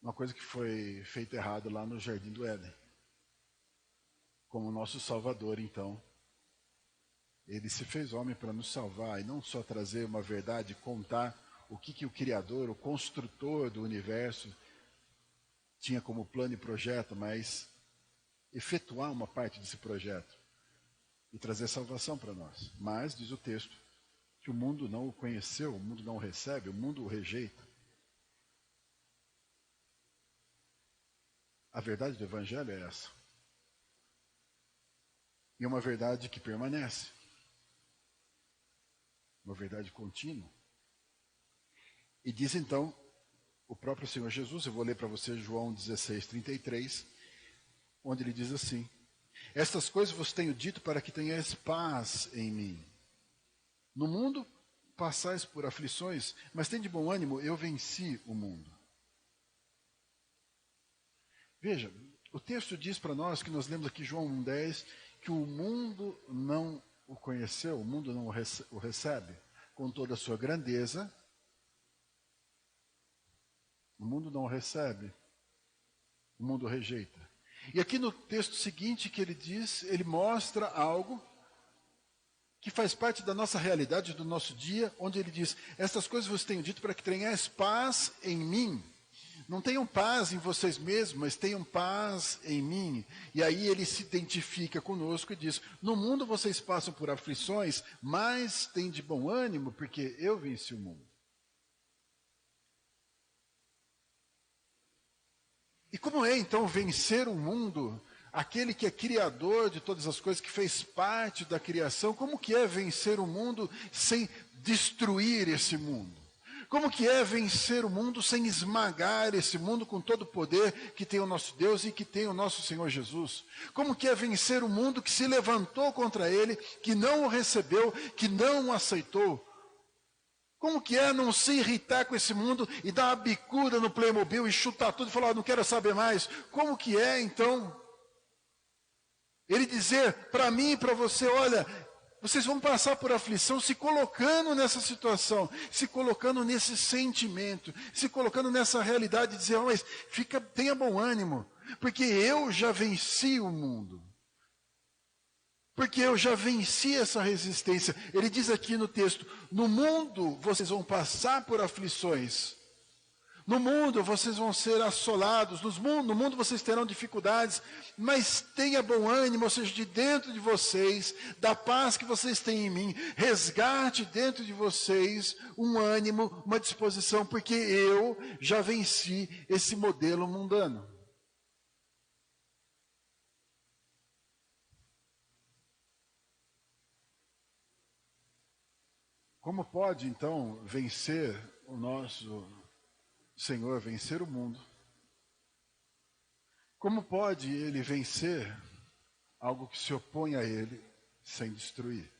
[SPEAKER 1] uma coisa que foi feita errado lá no Jardim do Éden. Como nosso Salvador, então, ele se fez homem para nos salvar, e não só trazer uma verdade, contar o que o Criador, o construtor do universo, tinha como plano e projeto, mas efetuar uma parte desse projeto e trazer salvação para nós. Mas, diz o texto, que o mundo não o conheceu, o mundo não o recebe, o mundo o rejeita. A verdade do Evangelho é essa. E é uma verdade que permanece. Uma verdade contínua. E diz então o próprio Senhor Jesus, eu vou ler para você João 16:33, onde ele diz assim: estas coisas vos tenho dito para que tenhais paz em mim. No mundo passais por aflições, mas tende bom ânimo, eu venci o mundo. Veja, o texto diz para nós, que nós lemos aqui João 1:10, que o mundo não o conheceu, o mundo não o recebe com toda a sua grandeza. O mundo não o recebe, o mundo o rejeita. E aqui no texto seguinte que ele diz, ele mostra algo que faz parte da nossa realidade, do nosso dia, onde ele diz: estas coisas vos tenho dito para que tenhais paz em mim. Não tenham paz em vocês mesmos, mas tenham paz em mim. E aí ele se identifica conosco e diz: no mundo vocês passam por aflições, mas têm de bom ânimo, porque eu venci o mundo. E como é então vencer o mundo? Aquele que é criador de todas as coisas, que fez parte da criação, como que é vencer o mundo sem destruir esse mundo? Como que é vencer o mundo sem esmagar esse mundo com todo o poder que tem o nosso Deus e que tem o nosso Senhor Jesus? Como que é vencer o mundo que se levantou contra ele, que não o recebeu, que não o aceitou? Como que é não se irritar com esse mundo e dar uma bicuda no Playmobil e chutar tudo e falar: não quero saber mais? Como que é então ele dizer para mim e para você: olha, vocês vão passar por aflição, se colocando nessa situação, se colocando nesse sentimento, se colocando nessa realidade de dizer: mas tenha bom ânimo, porque eu já venci o mundo. Porque eu já venci essa resistência. Ele diz aqui no texto: no mundo vocês vão passar por aflições. No mundo vocês vão ser assolados. No mundo vocês terão dificuldades. Mas tenha bom ânimo, ou seja, de dentro de vocês, da paz que vocês têm em mim, resgate dentro de vocês um ânimo, uma disposição, porque eu já venci esse modelo mundano. Como pode, então, vencer o nosso Senhor, vencer o mundo? Como pode ele vencer algo que se opõe a ele sem destruir?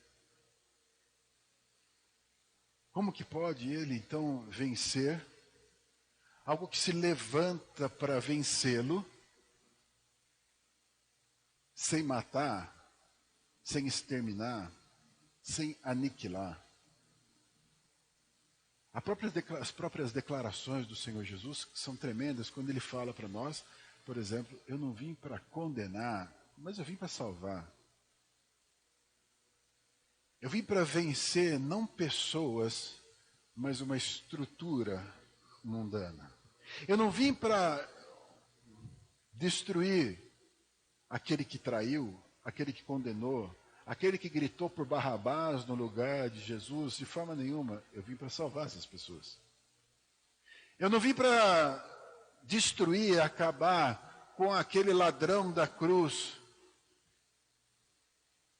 [SPEAKER 1] Como que pode ele, então, vencer algo que se levanta para vencê-lo sem matar, sem exterminar, sem aniquilar? As próprias declarações do Senhor Jesus são tremendas quando ele fala para nós, por exemplo: eu não vim para condenar, mas eu vim para salvar. Eu vim para vencer não pessoas, mas uma estrutura mundana. Eu não vim para destruir aquele que traiu, aquele que condenou, aquele que gritou por Barrabás no lugar de Jesus. De forma nenhuma. Eu vim para salvar essas pessoas. Eu não vim para destruir, acabar com aquele ladrão da cruz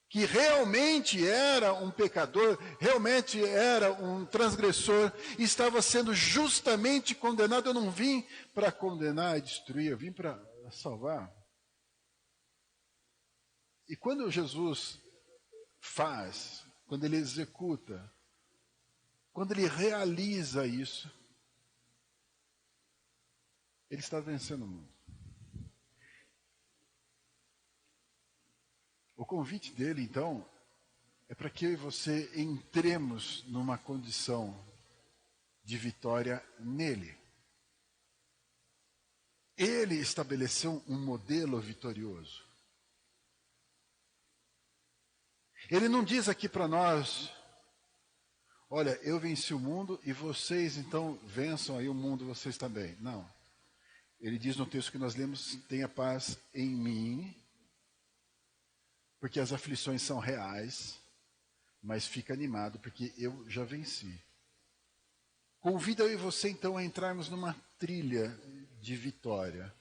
[SPEAKER 1] que realmente era um pecador, realmente era um transgressor, e estava sendo justamente condenado. Eu não vim para condenar e destruir, eu vim para salvar. E quando Jesus faz, quando ele executa, quando ele realiza isso, ele está vencendo o mundo. O convite dele, então, é para que eu e você entremos numa condição de vitória nele. Ele estabeleceu um modelo vitorioso. Ele não diz aqui para nós, olha, eu venci o mundo e vocês então vençam aí o mundo, vocês também. Não. Ele diz no texto que nós lemos, tenha paz em mim, porque as aflições são reais, mas fica animado, porque eu já venci. Convida eu e você então a entrarmos numa trilha de vitória,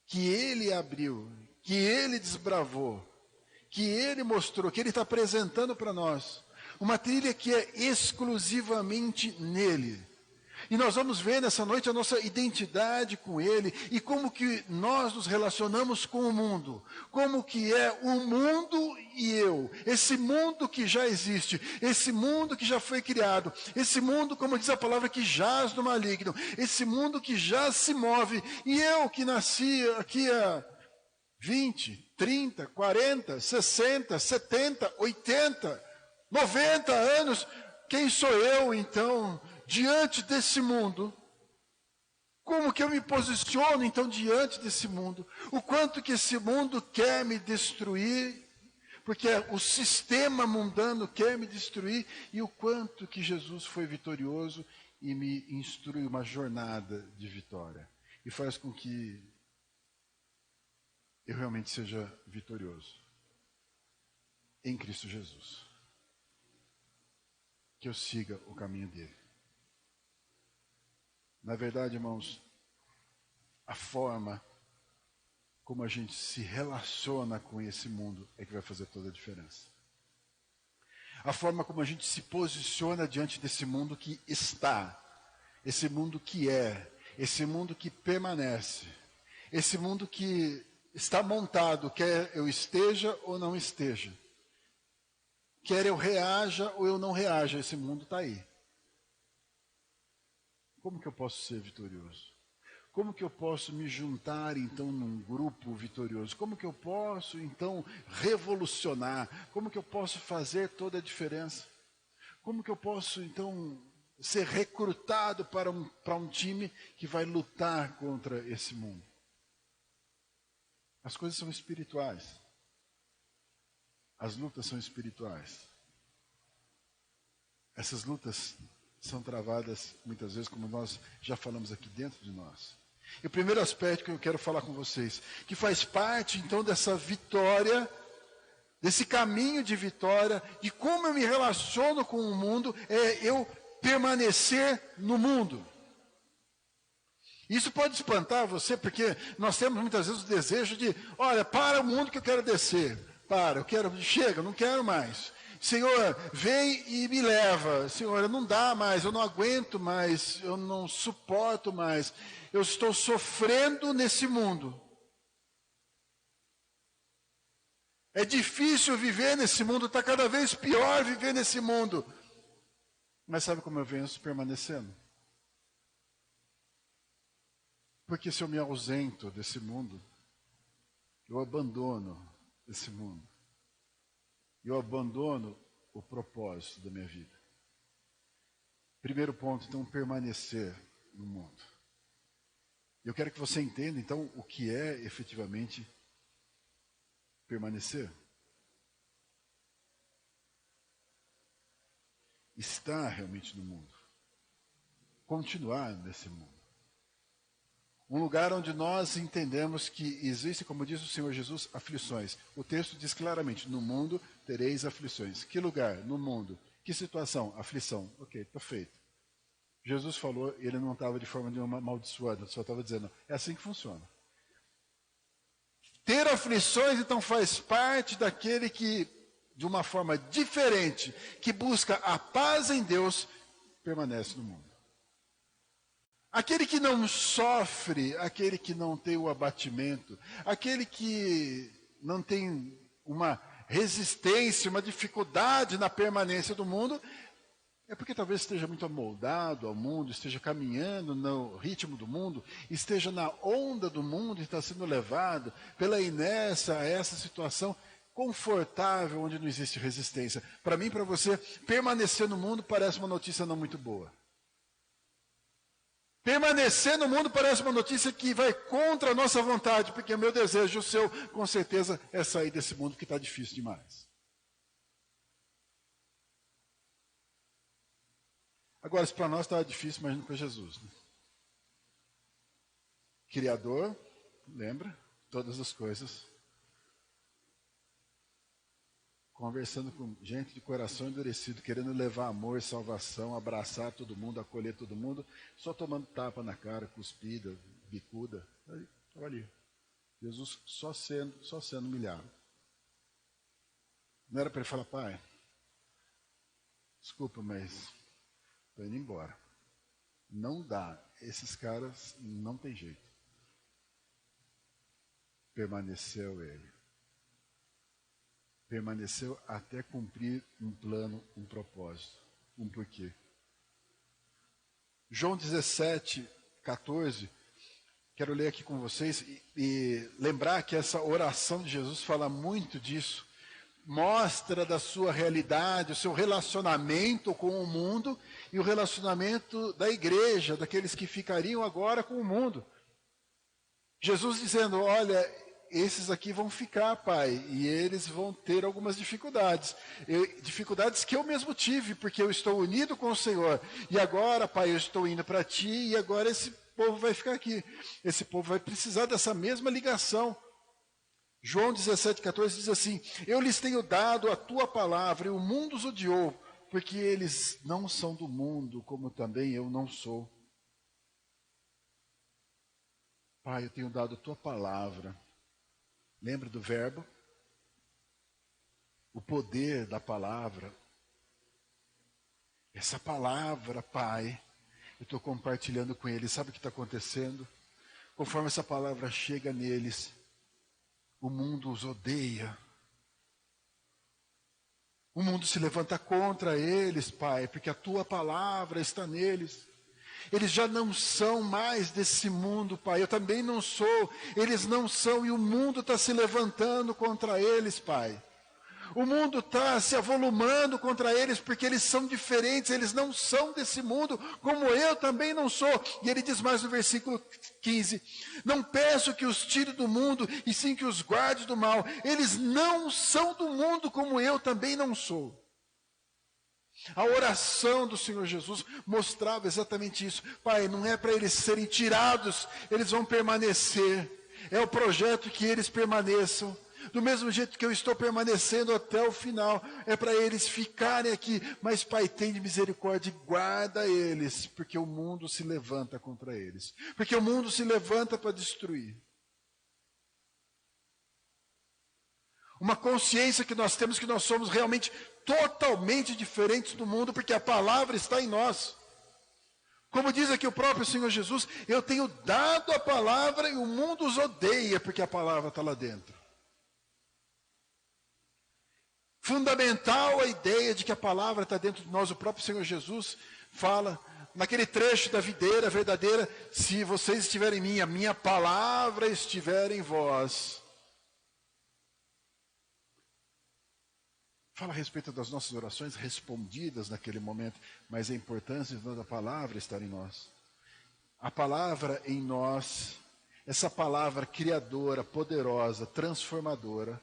[SPEAKER 1] que ele abriu, que ele desbravou, que ele mostrou, que ele está apresentando para nós. Uma trilha que é exclusivamente nele. E nós vamos ver nessa noite a nossa identidade com ele e como que nós nos relacionamos com o mundo. Como que é o mundo e eu. Esse mundo que já existe, esse mundo que já foi criado, esse mundo, como diz a palavra, que jaz no maligno, esse mundo que já se move. E eu que nasci aqui há 20, 30, 40, 60, 70, 80, 90 anos, quem sou eu então diante desse mundo? Como que eu me posiciono então diante desse mundo? O quanto que esse mundo quer me destruir, porque o sistema mundano quer me destruir, e o quanto que Jesus foi vitorioso e me instrui uma jornada de vitória. E faz com que eu realmente seja vitorioso em Cristo Jesus. Que eu siga o caminho dele. Na verdade, irmãos, a forma como a gente se relaciona com esse mundo é que vai fazer toda a diferença. A forma como a gente se posiciona diante desse mundo que está, esse mundo que é, esse mundo que permanece, esse mundo que está montado, quer eu esteja ou não esteja, quer eu reaja ou eu não reaja, esse mundo está aí. Como que eu posso ser vitorioso? Como que eu posso me juntar, então, num grupo vitorioso? Como que eu posso, então, revolucionar? Como que eu posso fazer toda a diferença? Como que eu posso, então, ser recrutado para um time que vai lutar contra esse mundo? As coisas são espirituais. As lutas são espirituais. Essas lutas são travadas, muitas vezes, como nós já falamos aqui dentro de nós. E o primeiro aspecto que eu quero falar com vocês, que faz parte, então, dessa vitória, desse caminho de vitória, de como eu me relaciono com o mundo, é eu permanecer no mundo. Isso pode espantar você, porque nós temos muitas vezes o desejo de, olha, para o mundo que eu quero descer. Chega, eu não quero mais. Senhor, vem e me leva. Senhor, não dá mais, eu não aguento mais, eu não suporto mais. Eu estou sofrendo nesse mundo. É difícil viver nesse mundo, está cada vez pior viver nesse mundo. Mas sabe como eu venço? Permanecendo. Porque se eu me ausento desse mundo, eu abandono esse mundo. Eu abandono o propósito da minha vida. Primeiro ponto, então, permanecer no mundo. Eu quero que você entenda, então, o que é efetivamente permanecer. Estar realmente no mundo. Continuar nesse mundo. Um lugar onde nós entendemos que existe, como diz o Senhor Jesus, aflições. O texto diz claramente, no mundo tereis aflições. Que lugar? No mundo. Que situação? Aflição. Ok, está feito. Jesus falou, ele não estava de forma nenhuma amaldiçoando, só estava dizendo, é assim que funciona. Ter aflições, então, faz parte daquele que de uma forma diferente, que busca a paz em Deus, permanece no mundo. Aquele que não sofre, aquele que não tem o abatimento, aquele que não tem uma resistência, uma dificuldade na permanência do mundo, é porque talvez esteja muito amoldado ao mundo, esteja caminhando no ritmo do mundo, esteja na onda do mundo e está sendo levado pela inércia a essa situação confortável onde não existe resistência. Para mim, para você, permanecer no mundo parece uma notícia não muito boa. Permanecer no mundo parece uma notícia que vai contra a nossa vontade, porque o meu desejo, o seu, com certeza, é sair desse mundo que está difícil demais. Agora, isso para nós estava difícil, imagina para Jesus. Né? Criador, lembra? Todas as coisas. Conversando com gente de coração endurecido, querendo levar amor, salvação, abraçar todo mundo, acolher todo mundo, só tomando tapa na cara, cuspida, bicuda. Estava ali. Jesus só sendo humilhado. Não era para ele falar, pai, desculpa, mas estou indo embora. Não dá. Esses caras não tem jeito. Permaneceu ele. Permaneceu até cumprir um plano, um propósito, um porquê. João 17, 14, quero ler aqui com vocês e lembrar que essa oração de Jesus fala muito disso. Mostra da sua realidade, o seu relacionamento com o mundo e o relacionamento da igreja, daqueles que ficariam agora com o mundo. Jesus dizendo, olha, esses aqui vão ficar, pai, e eles vão ter algumas dificuldades. Dificuldades que eu mesmo tive, porque eu estou unido com o Senhor. E agora, pai, eu estou indo para ti, e agora esse povo vai ficar aqui. Esse povo vai precisar dessa mesma ligação. João 17, 14 diz assim, eu lhes tenho dado a tua palavra, e o mundo os odiou, porque eles não são do mundo, como também eu não sou. Pai, eu tenho dado a tua palavra. Lembra do verbo? O poder da palavra. Essa palavra, Pai, eu estou compartilhando com eles. Sabe o que está acontecendo? Conforme essa palavra chega neles, o mundo os odeia. O mundo se levanta contra eles, Pai, porque a tua palavra está neles. Eles já não são mais desse mundo, Pai. Eu também não sou. Eles não são e o mundo está se levantando contra eles, Pai. O mundo está se avolumando contra eles porque eles são diferentes. Eles não são desse mundo, como eu também não sou. E ele diz mais no versículo 15. Não peço que os tire do mundo, e sim que os guarde do mal. Eles não são do mundo, como eu também não sou. A oração do Senhor Jesus mostrava exatamente isso. Pai, não é para eles serem tirados, eles vão permanecer. É o projeto que eles permaneçam. Do mesmo jeito que eu estou permanecendo até o final, é para eles ficarem aqui. Mas, Pai, tem de misericórdia e guarda eles, porque o mundo se levanta contra eles. Porque o mundo se levanta para destruir. Uma consciência que nós temos que nós somos realmente totalmente diferentes do mundo, porque a palavra está em nós. Como diz aqui o próprio Senhor Jesus, eu tenho dado a palavra e o mundo os odeia, porque a palavra está lá dentro. Fundamental a ideia de que a palavra está dentro de nós. O próprio Senhor Jesus fala, naquele trecho da videira verdadeira, se vocês estiverem em mim, a minha palavra estiver em vós. Fala a respeito das nossas orações respondidas naquele momento, mas a importância da palavra estar em nós. A palavra em nós, essa palavra criadora, poderosa, transformadora,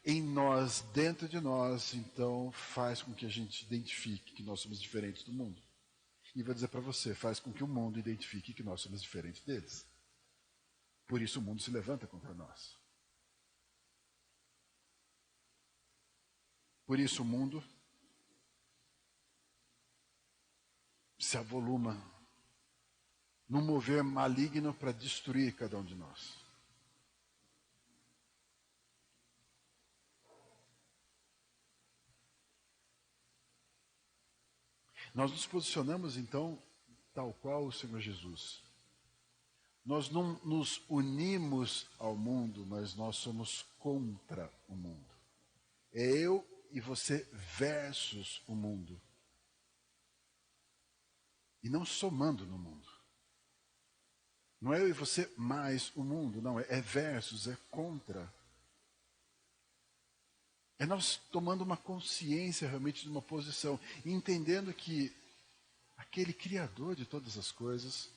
[SPEAKER 1] em nós, dentro de nós, então faz com que a gente identifique que nós somos diferentes do mundo. E vou dizer para você, faz com que o mundo identifique que nós somos diferentes deles. Por isso o mundo se levanta contra nós. Por isso o mundo se avoluma num mover maligno para destruir cada um de nós. Nós nos posicionamos, então, tal qual o Senhor Jesus. Nós não nos unimos ao mundo, mas nós somos contra o mundo. É eu e você versus o mundo. E não somando no mundo. Não é eu e você mais o mundo, não. É versus, é contra. É nós tomando uma consciência realmente de uma posição, e entendendo que aquele Criador de todas as coisas,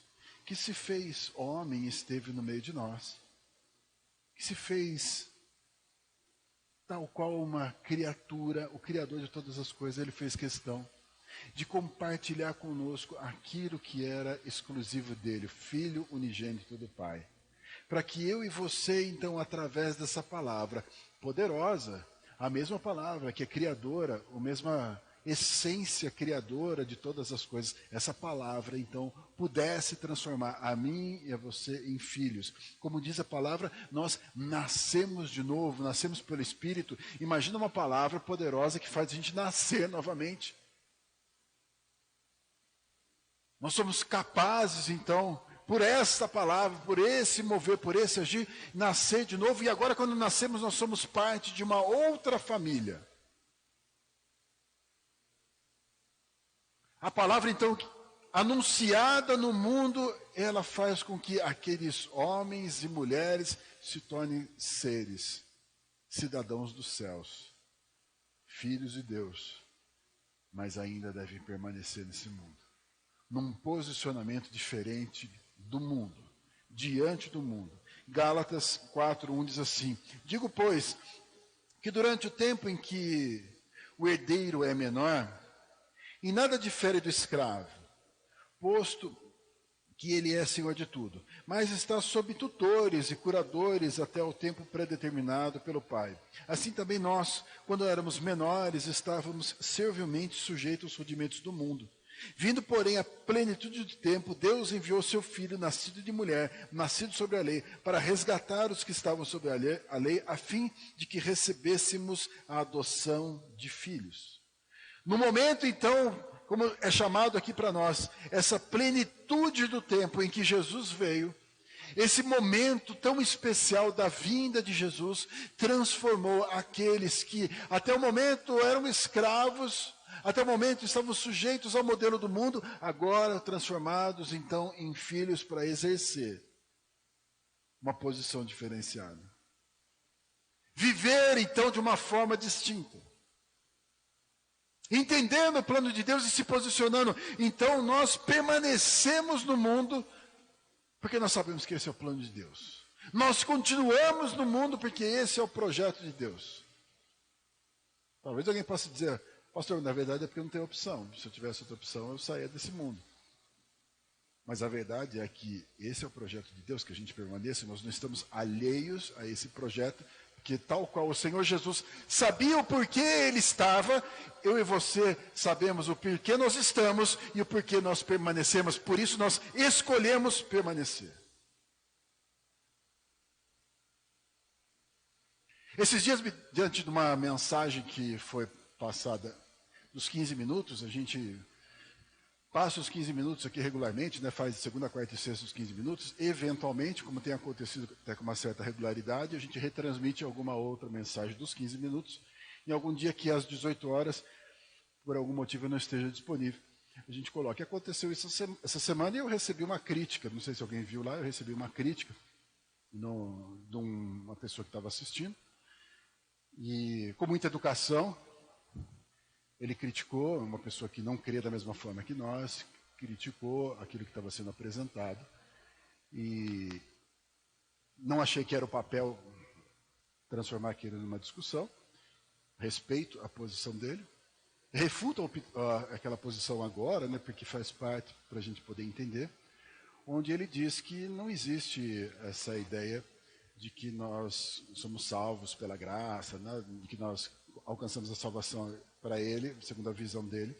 [SPEAKER 1] que se fez homem e esteve no meio de nós, que se fez tal qual uma criatura, o Criador de todas as coisas, ele fez questão de compartilhar conosco aquilo que era exclusivo dele, o Filho unigênito do Pai. Para que eu e você, então, através dessa palavra poderosa, a mesma palavra que é criadora, a mesma essência criadora de todas as coisas, essa palavra, então, pudesse transformar a mim e a você em filhos. Como diz a palavra, nós nascemos de novo, nascemos pelo Espírito. Imagina uma palavra poderosa que faz a gente nascer novamente. Nós somos capazes, então, por essa palavra, por esse mover, por esse agir, nascer de novo. E agora, quando nascemos, nós somos parte de uma outra família. A palavra, então, anunciada no mundo, ela faz com que aqueles homens e mulheres se tornem seres, cidadãos dos céus, filhos de Deus, mas ainda devem permanecer nesse mundo, num posicionamento diferente do mundo, diante do mundo. Gálatas 4:1 diz assim: digo, pois, que durante o tempo em que o herdeiro é menor, em nada difere do escravo, posto que ele é senhor de tudo, mas está sob tutores e curadores até o tempo predeterminado pelo Pai. Assim também nós, quando éramos menores, estávamos servilmente sujeitos aos rudimentos do mundo. Vindo, porém, à plenitude do tempo, Deus enviou seu Filho, nascido de mulher, nascido sobre a lei, para resgatar os que estavam sobre a lei, a fim de que recebêssemos a adoção de filhos. No momento, então, como é chamado aqui para nós, essa plenitude do tempo em que Jesus veio, esse momento tão especial da vinda de Jesus, transformou aqueles que até o momento eram escravos, até o momento estavam sujeitos ao modelo do mundo, agora transformados então em filhos para exercer uma posição diferenciada. Viver então de uma forma distinta. Entendendo o plano de Deus e se posicionando. Então nós permanecemos no mundo porque nós sabemos que esse é o plano de Deus. Nós continuamos no mundo porque esse é o projeto de Deus. Talvez alguém possa dizer: pastor, na verdade é porque eu não tenho opção. Se eu tivesse outra opção, eu saía desse mundo. Mas a verdade é que esse é o projeto de Deus, que a gente permaneça. Nós não estamos alheios a esse projeto, porque tal qual o Senhor Jesus sabia o porquê Ele estava, eu e você sabemos o porquê nós estamos e o porquê nós permanecemos. Por isso nós escolhemos permanecer. Esses dias, diante de uma mensagem que foi passada dos 15 minutos, a gente passa os 15 minutos aqui regularmente, né, faz segunda, quarta e sexta os 15 minutos. Eventualmente, como tem acontecido até com uma certa regularidade, a gente retransmite alguma outra mensagem dos 15 minutos. Em algum dia que às 18 horas, por algum motivo eu não esteja disponível, a gente coloca. E aconteceu isso essa semana e eu recebi uma crítica, não sei se alguém viu lá, eu recebi uma crítica de uma pessoa que estava assistindo. E com muita educação, ele criticou, uma pessoa que não crê da mesma forma que nós, criticou aquilo que estava sendo apresentado. E não achei que era o papel transformar aquilo numa discussão. Respeito a posição dele. Refuto aquela posição agora, né, porque faz parte para a gente poder entender, onde ele diz que não existe essa ideia de que nós somos salvos pela graça, né, de que nós alcançamos a salvação para ele, segundo a visão dele.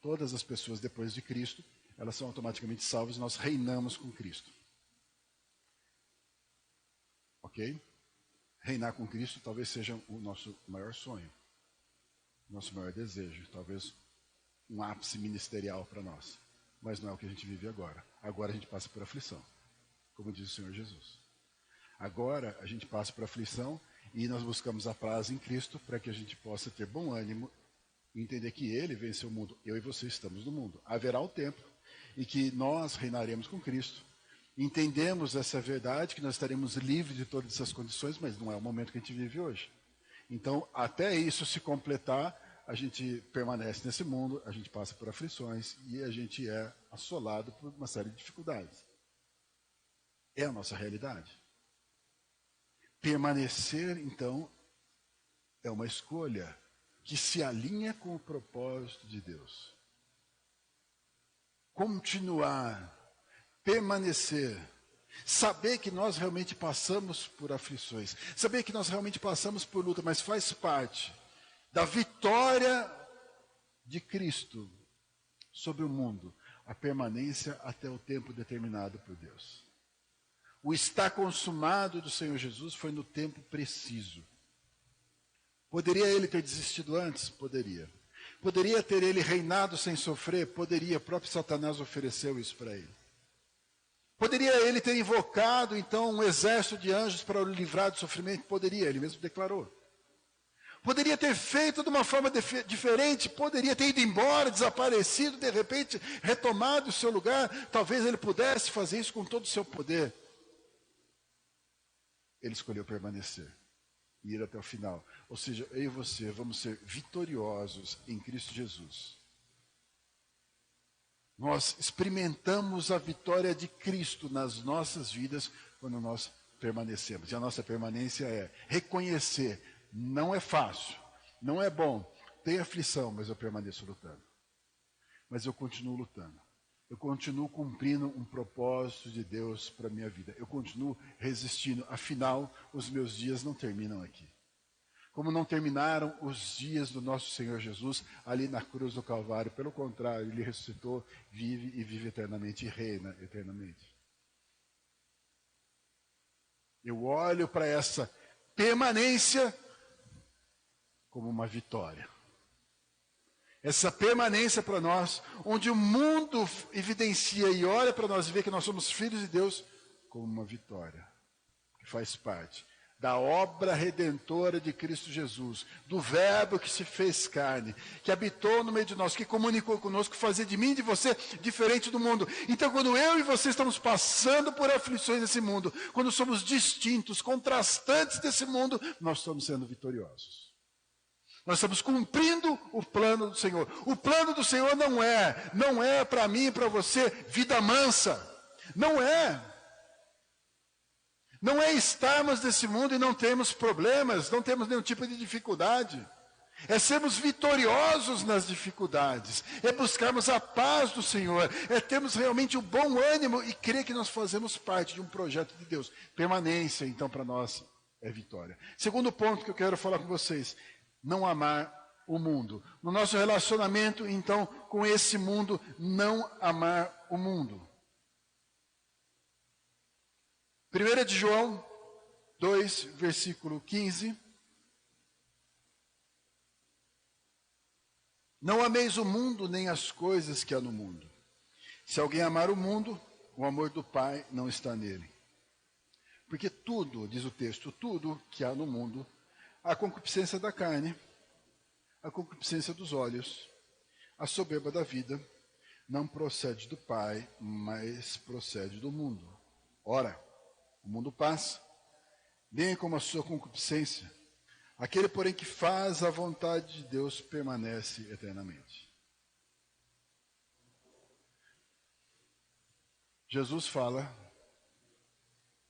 [SPEAKER 1] Todas as pessoas depois de Cristo, elas são automaticamente salvas e nós reinamos com Cristo. Ok? Reinar com Cristo talvez seja o nosso maior sonho, nosso maior desejo. Talvez um ápice ministerial para nós. Mas não é o que a gente vive agora. Agora a gente passa por aflição, como diz o Senhor Jesus. Agora a gente passa por aflição e nós buscamos a paz em Cristo para que a gente possa ter bom ânimo e entender que Ele venceu o mundo. Eu e você estamos no mundo. Haverá um tempo em que nós reinaremos com Cristo. Entendemos essa verdade, que nós estaremos livres de todas essas condições, mas não é o momento que a gente vive hoje. Então, até isso se completar, a gente permanece nesse mundo, a gente passa por aflições e a gente é assolado por uma série de dificuldades. É a nossa realidade. Permanecer, então, é uma escolha que se alinha com o propósito de Deus. Continuar, permanecer, saber que nós realmente passamos por aflições, saber que nós realmente passamos por luta, mas faz parte da vitória de Cristo sobre o mundo, a permanência até o tempo determinado por Deus. O estar consumado do Senhor Jesus foi no tempo preciso. Poderia ele ter desistido antes? Poderia. Poderia ter ele reinado sem sofrer? Poderia. O próprio Satanás ofereceu isso para ele. Poderia ele ter invocado, então, um exército de anjos para o livrar do sofrimento? Poderia, ele mesmo declarou. Poderia ter feito de uma forma diferente? Poderia ter ido embora, desaparecido, de repente retomado o seu lugar? Talvez ele pudesse fazer isso com todo o seu poder. Ele escolheu permanecer e ir até o final. Ou seja, eu e você vamos ser vitoriosos em Cristo Jesus. Nós experimentamos a vitória de Cristo nas nossas vidas quando nós permanecemos. E a nossa permanência é reconhecer, não é fácil, não é bom, tem aflição, mas eu permaneço lutando. Mas eu continuo lutando. Eu continuo cumprindo um propósito de Deus para a minha vida. Eu continuo resistindo. Afinal, os meus dias não terminam aqui. Como não terminaram os dias do nosso Senhor Jesus ali na cruz do Calvário. Pelo contrário, Ele ressuscitou, vive e vive eternamente e reina eternamente. Eu olho para essa permanência como uma vitória. Essa permanência para nós, onde o mundo evidencia e olha para nós e vê que nós somos filhos de Deus, como uma vitória, que faz parte da obra redentora de Cristo Jesus, do Verbo que se fez carne, que habitou no meio de nós, que comunicou conosco, que fazia de mim e de você diferente do mundo. Então, quando eu e você estamos passando por aflições desse mundo, quando somos distintos, contrastantes desse mundo, nós estamos sendo vitoriosos. Nós estamos cumprindo o plano do Senhor. O plano do Senhor não é para mim e para você vida mansa. Não é. Não é estarmos nesse mundo e não termos problemas, não temos nenhum tipo de dificuldade. É sermos vitoriosos nas dificuldades. É buscarmos a paz do Senhor. É termos realmente o bom ânimo e crer que nós fazemos parte de um projeto de Deus. Permanência, então, para nós é vitória. Segundo ponto que eu quero falar com vocês. Não amar o mundo. No nosso relacionamento, então, com esse mundo, não amar o mundo. 1 de João 2, versículo 15. Não ameis o mundo, nem as coisas que há no mundo. Se alguém amar o mundo, o amor do Pai não está nele. Porque tudo, diz o texto, tudo que há no mundo, a concupiscência da carne, a concupiscência dos olhos, a soberba da vida, não procede do Pai, mas procede do mundo. Ora, o mundo passa, bem como a sua concupiscência. Aquele, porém, que faz a vontade de Deus permanece eternamente. Jesus fala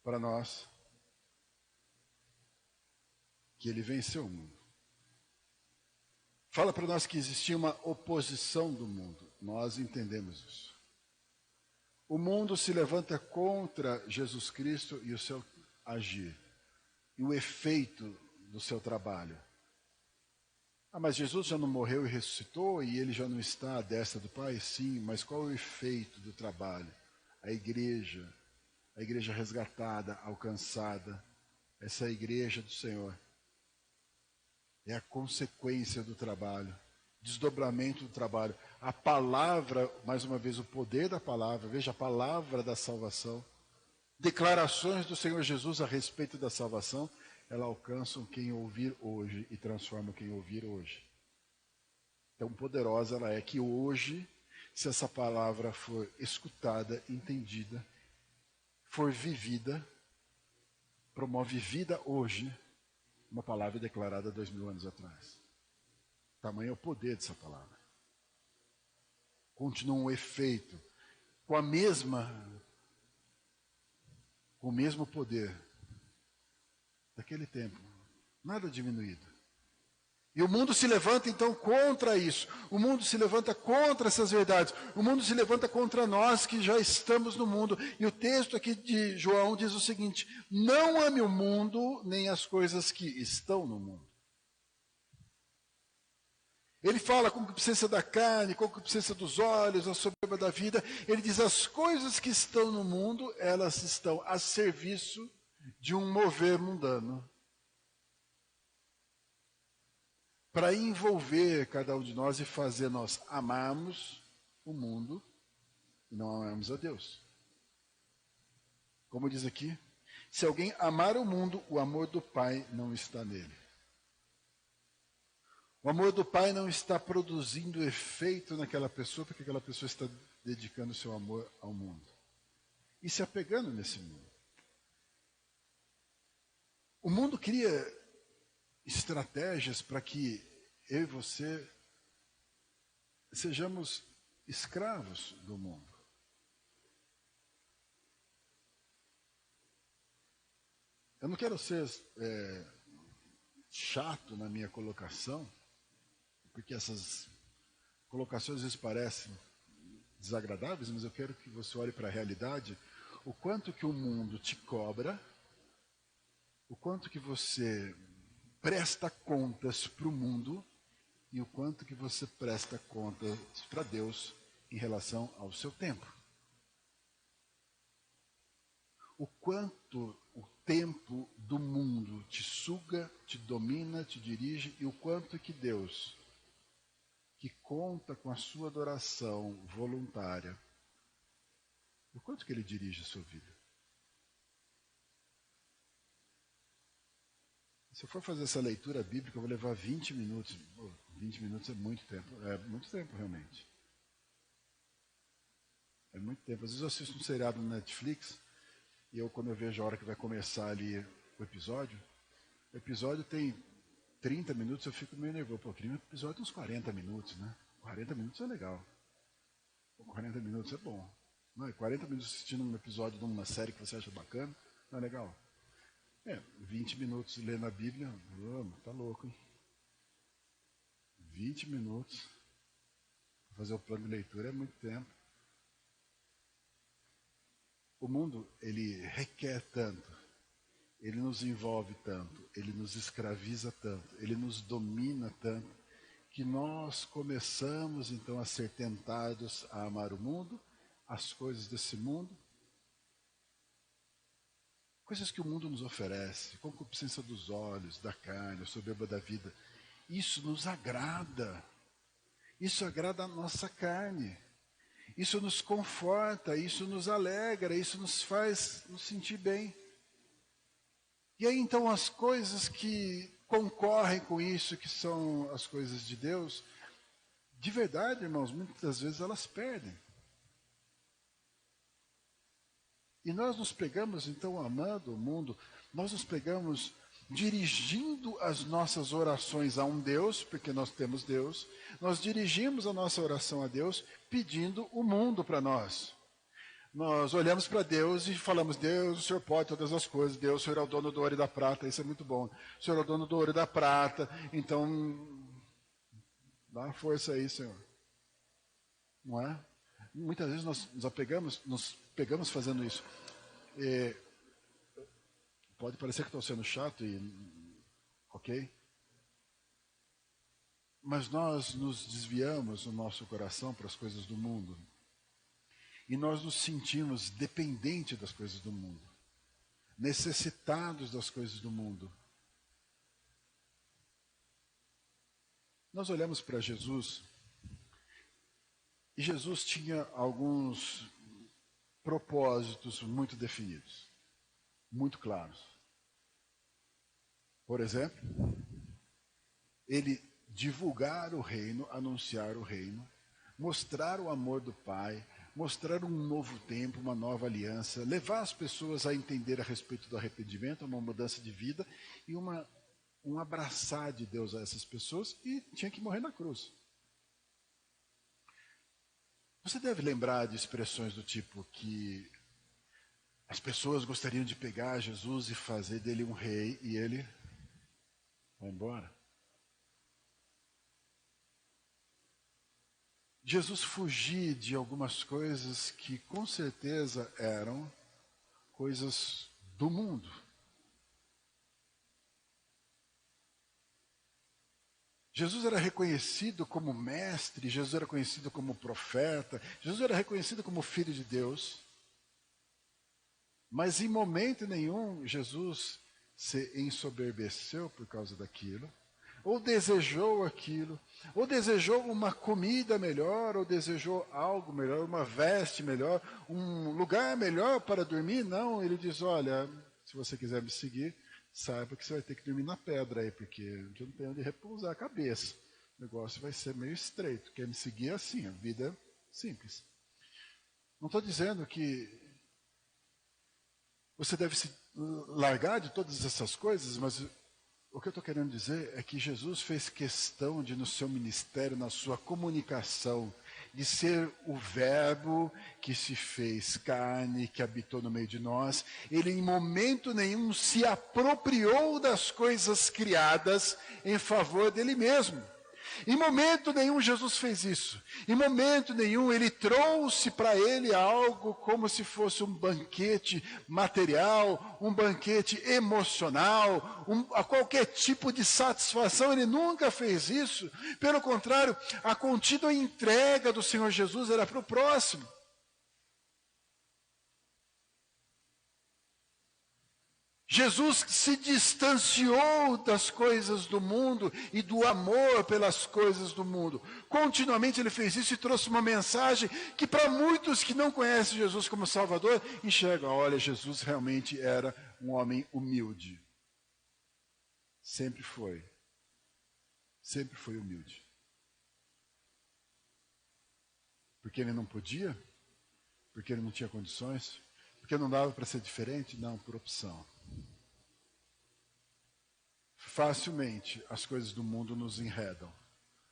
[SPEAKER 1] para nós que ele venceu o mundo. Fala para nós que existia uma oposição do mundo. Nós entendemos isso. O mundo se levanta contra Jesus Cristo e o seu agir. E o efeito do seu trabalho. Ah, mas Jesus já não morreu e ressuscitou e ele já não está à destra do Pai? Sim, mas qual é o efeito do trabalho? A igreja resgatada, alcançada, essa igreja do Senhor. É a consequência do trabalho. desdobramento do trabalho. A palavra, mais uma vez, o poder da palavra, veja, a palavra da salvação, declarações do Senhor Jesus a respeito da salvação, elas alcançam quem ouvir hoje e transformam quem ouvir hoje. Tão poderosa ela é que hoje, se essa palavra for escutada, entendida, for vivida, promove vida hoje, uma palavra declarada 2000 anos atrás. Tamanho é o poder dessa palavra. Continua um efeito, com o mesmo poder daquele tempo, nada diminuído. E o mundo se levanta então contra isso. O mundo se levanta contra essas verdades. O mundo se levanta contra nós que já estamos no mundo. E o texto aqui de João diz o seguinte: não ame o mundo, nem as coisas que estão no mundo. Ele fala com concupiscência da carne, com concupiscência dos olhos, a soberba da vida. Ele diz: as coisas que estão no mundo, elas estão a serviço de um mover mundano, para envolver cada um de nós e fazer nós amarmos o mundo e não amarmos a Deus. Como diz aqui, se alguém amar o mundo, o amor do Pai não está nele. O amor do Pai não está produzindo efeito naquela pessoa, porque aquela pessoa está dedicando seu amor ao mundo e se apegando nesse mundo. O mundo cria estratégias para que eu e você sejamos escravos do mundo. Eu não quero ser chato na minha colocação, porque essas colocações às vezes parecem desagradáveis, mas eu quero que você olhe para a realidade, o quanto que o mundo te cobra, o quanto que você presta contas para o mundo e o quanto que você presta contas para Deus em relação ao seu tempo. O quanto o tempo do mundo te suga, te domina, te dirige, e o quanto que Deus, que conta com a sua adoração voluntária, o quanto que Ele dirige a sua vida. Se eu for fazer essa leitura bíblica, eu vou levar 20 minutos. 20 minutos é muito tempo. É muito tempo, realmente. É muito tempo. Às vezes eu assisto um seriado no Netflix, e quando eu vejo a hora que vai começar ali o episódio tem 30 minutos, eu fico meio nervoso. Pô, o episódio tem uns 40 minutos, né? 40 minutos é legal. 40 minutos é bom. Não, 40 minutos assistindo um episódio de uma série que você acha bacana, não é legal? 20 minutos lendo a Bíblia, tá louco, hein? 20 minutos para fazer o plano de leitura é muito tempo. O mundo, ele requer tanto, ele nos envolve tanto, ele nos escraviza tanto, ele nos domina tanto, que nós começamos então a ser tentados a amar o mundo, as coisas desse mundo, coisas que o mundo nos oferece, concupiscência dos olhos, da carne, a soberba da vida. Isso nos agrada. Isso agrada a nossa carne. Isso nos conforta, isso nos alegra, isso nos faz nos sentir bem. E aí então as coisas que concorrem com isso, que são as coisas de Deus, de verdade, irmãos, muitas vezes elas perdem. E nós nos pegamos, então, amando o mundo, nós nos pegamos dirigindo as nossas orações a um Deus, porque nós temos Deus, nós dirigimos a nossa oração a Deus pedindo o mundo para nós. Nós olhamos para Deus e falamos: Deus, o Senhor pode todas as coisas, Deus, o Senhor é o dono do ouro e da prata, isso é muito bom. O Senhor é o dono do ouro e da prata, então dá uma força aí, Senhor. Não é? Muitas vezes nós nos pegamos fazendo isso. Pode parecer que estou sendo chato, ok? Mas nós nos desviamos no nosso coração para as coisas do mundo. E nós nos sentimos dependentes das coisas do mundo, necessitados das coisas do mundo. Nós olhamos para Jesus e Jesus tinha alguns propósitos muito definidos, muito claros. Por exemplo, ele divulgar o reino, anunciar o reino, mostrar o amor do Pai, mostrar um novo tempo, uma nova aliança, levar as pessoas a entender a respeito do arrependimento, uma mudança de vida e um abraçar de Deus a essas pessoas, e tinha que morrer na cruz. Você deve lembrar de expressões do tipo que as pessoas gostariam de pegar Jesus e fazer dele um rei e ele vai embora. Jesus fugir de algumas coisas que com certeza eram coisas do mundo. Jesus era reconhecido como mestre, Jesus era conhecido como profeta, Jesus era reconhecido como filho de Deus. Mas em momento nenhum Jesus se ensoberbeceu por causa daquilo, ou desejou aquilo, ou desejou uma comida melhor, ou desejou algo melhor, uma veste melhor, um lugar melhor para dormir. Não, ele diz, olha, se você quiser me seguir, saiba que você vai ter que dormir na pedra aí, porque eu não tenho onde repousar a cabeça. O negócio vai ser meio estreito. Quer me seguir é assim, a vida é simples. Não estou dizendo que você deve se largar de todas essas coisas, mas o que eu estou querendo dizer é que Jesus fez questão de, no seu ministério, na sua comunicação, de ser o verbo que se fez carne, que habitou no meio de nós. Ele em momento nenhum se apropriou das coisas criadas em favor dele mesmo. Em momento nenhum Jesus fez isso. Em momento nenhum ele trouxe para ele algo como se fosse um banquete material, um banquete emocional, a qualquer tipo de satisfação. Ele nunca fez isso. Pelo contrário, a contínua entrega do Senhor Jesus era para o próximo. Jesus se distanciou das coisas do mundo e do amor pelas coisas do mundo. Continuamente ele fez isso e trouxe uma mensagem que para muitos que não conhecem Jesus como Salvador, enxergam, olha, Jesus realmente era um homem humilde. Sempre foi. Sempre foi humilde. Porque ele não podia? Porque ele não tinha condições? Porque não dava para ser diferente? Não, por opção. Facilmente as coisas do mundo nos enredam,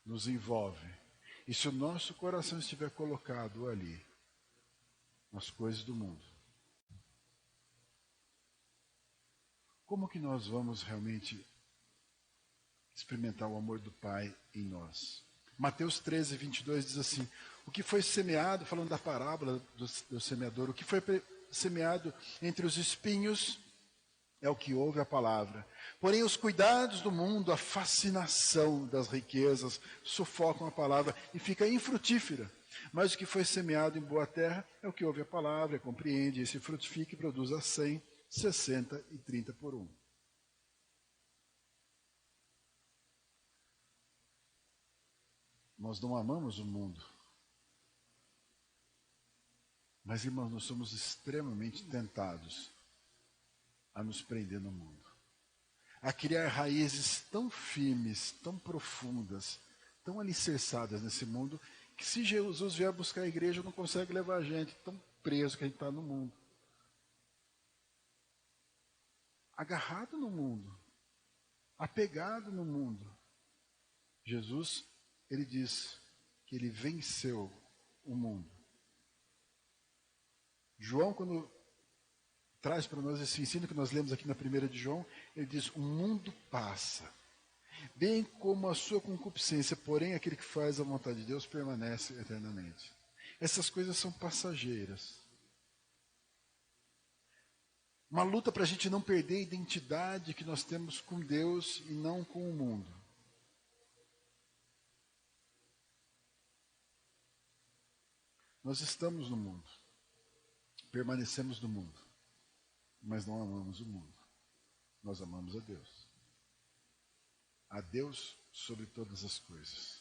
[SPEAKER 1] nos envolvem. E se o nosso coração estiver colocado ali, nas coisas do mundo, como que nós vamos realmente experimentar o amor do Pai em nós? Mateus 13, 22 diz assim, o que foi semeado, falando da parábola do semeador, o que foi semeado entre os espinhos é o que ouve a palavra. Porém, os cuidados do mundo, a fascinação das riquezas, sufocam a palavra e fica infrutífera. Mas o que foi semeado em boa terra é o que ouve a palavra, compreende, e se frutifica e produz a 100, 60 e 30 por 1. Nós não amamos o mundo. Mas, irmãos, nós somos extremamente tentados a nos prender no mundo. A criar raízes tão firmes, tão profundas, tão alicerçadas nesse mundo, que se Jesus vier buscar a igreja, não consegue levar a gente, tão preso que a gente está no mundo. Agarrado no mundo, apegado no mundo. Jesus, ele diz que ele venceu o mundo. João, quando traz para nós esse ensino que nós lemos aqui na 1 de João, ele diz, o mundo passa, bem como a sua concupiscência, porém aquele que faz a vontade de Deus permanece eternamente. Essas coisas são passageiras. Uma luta para a gente não perder a identidade que nós temos com Deus e não com o mundo. Nós estamos no mundo, permanecemos no mundo. Mas não amamos o mundo. Nós amamos a Deus. A Deus sobre todas as coisas.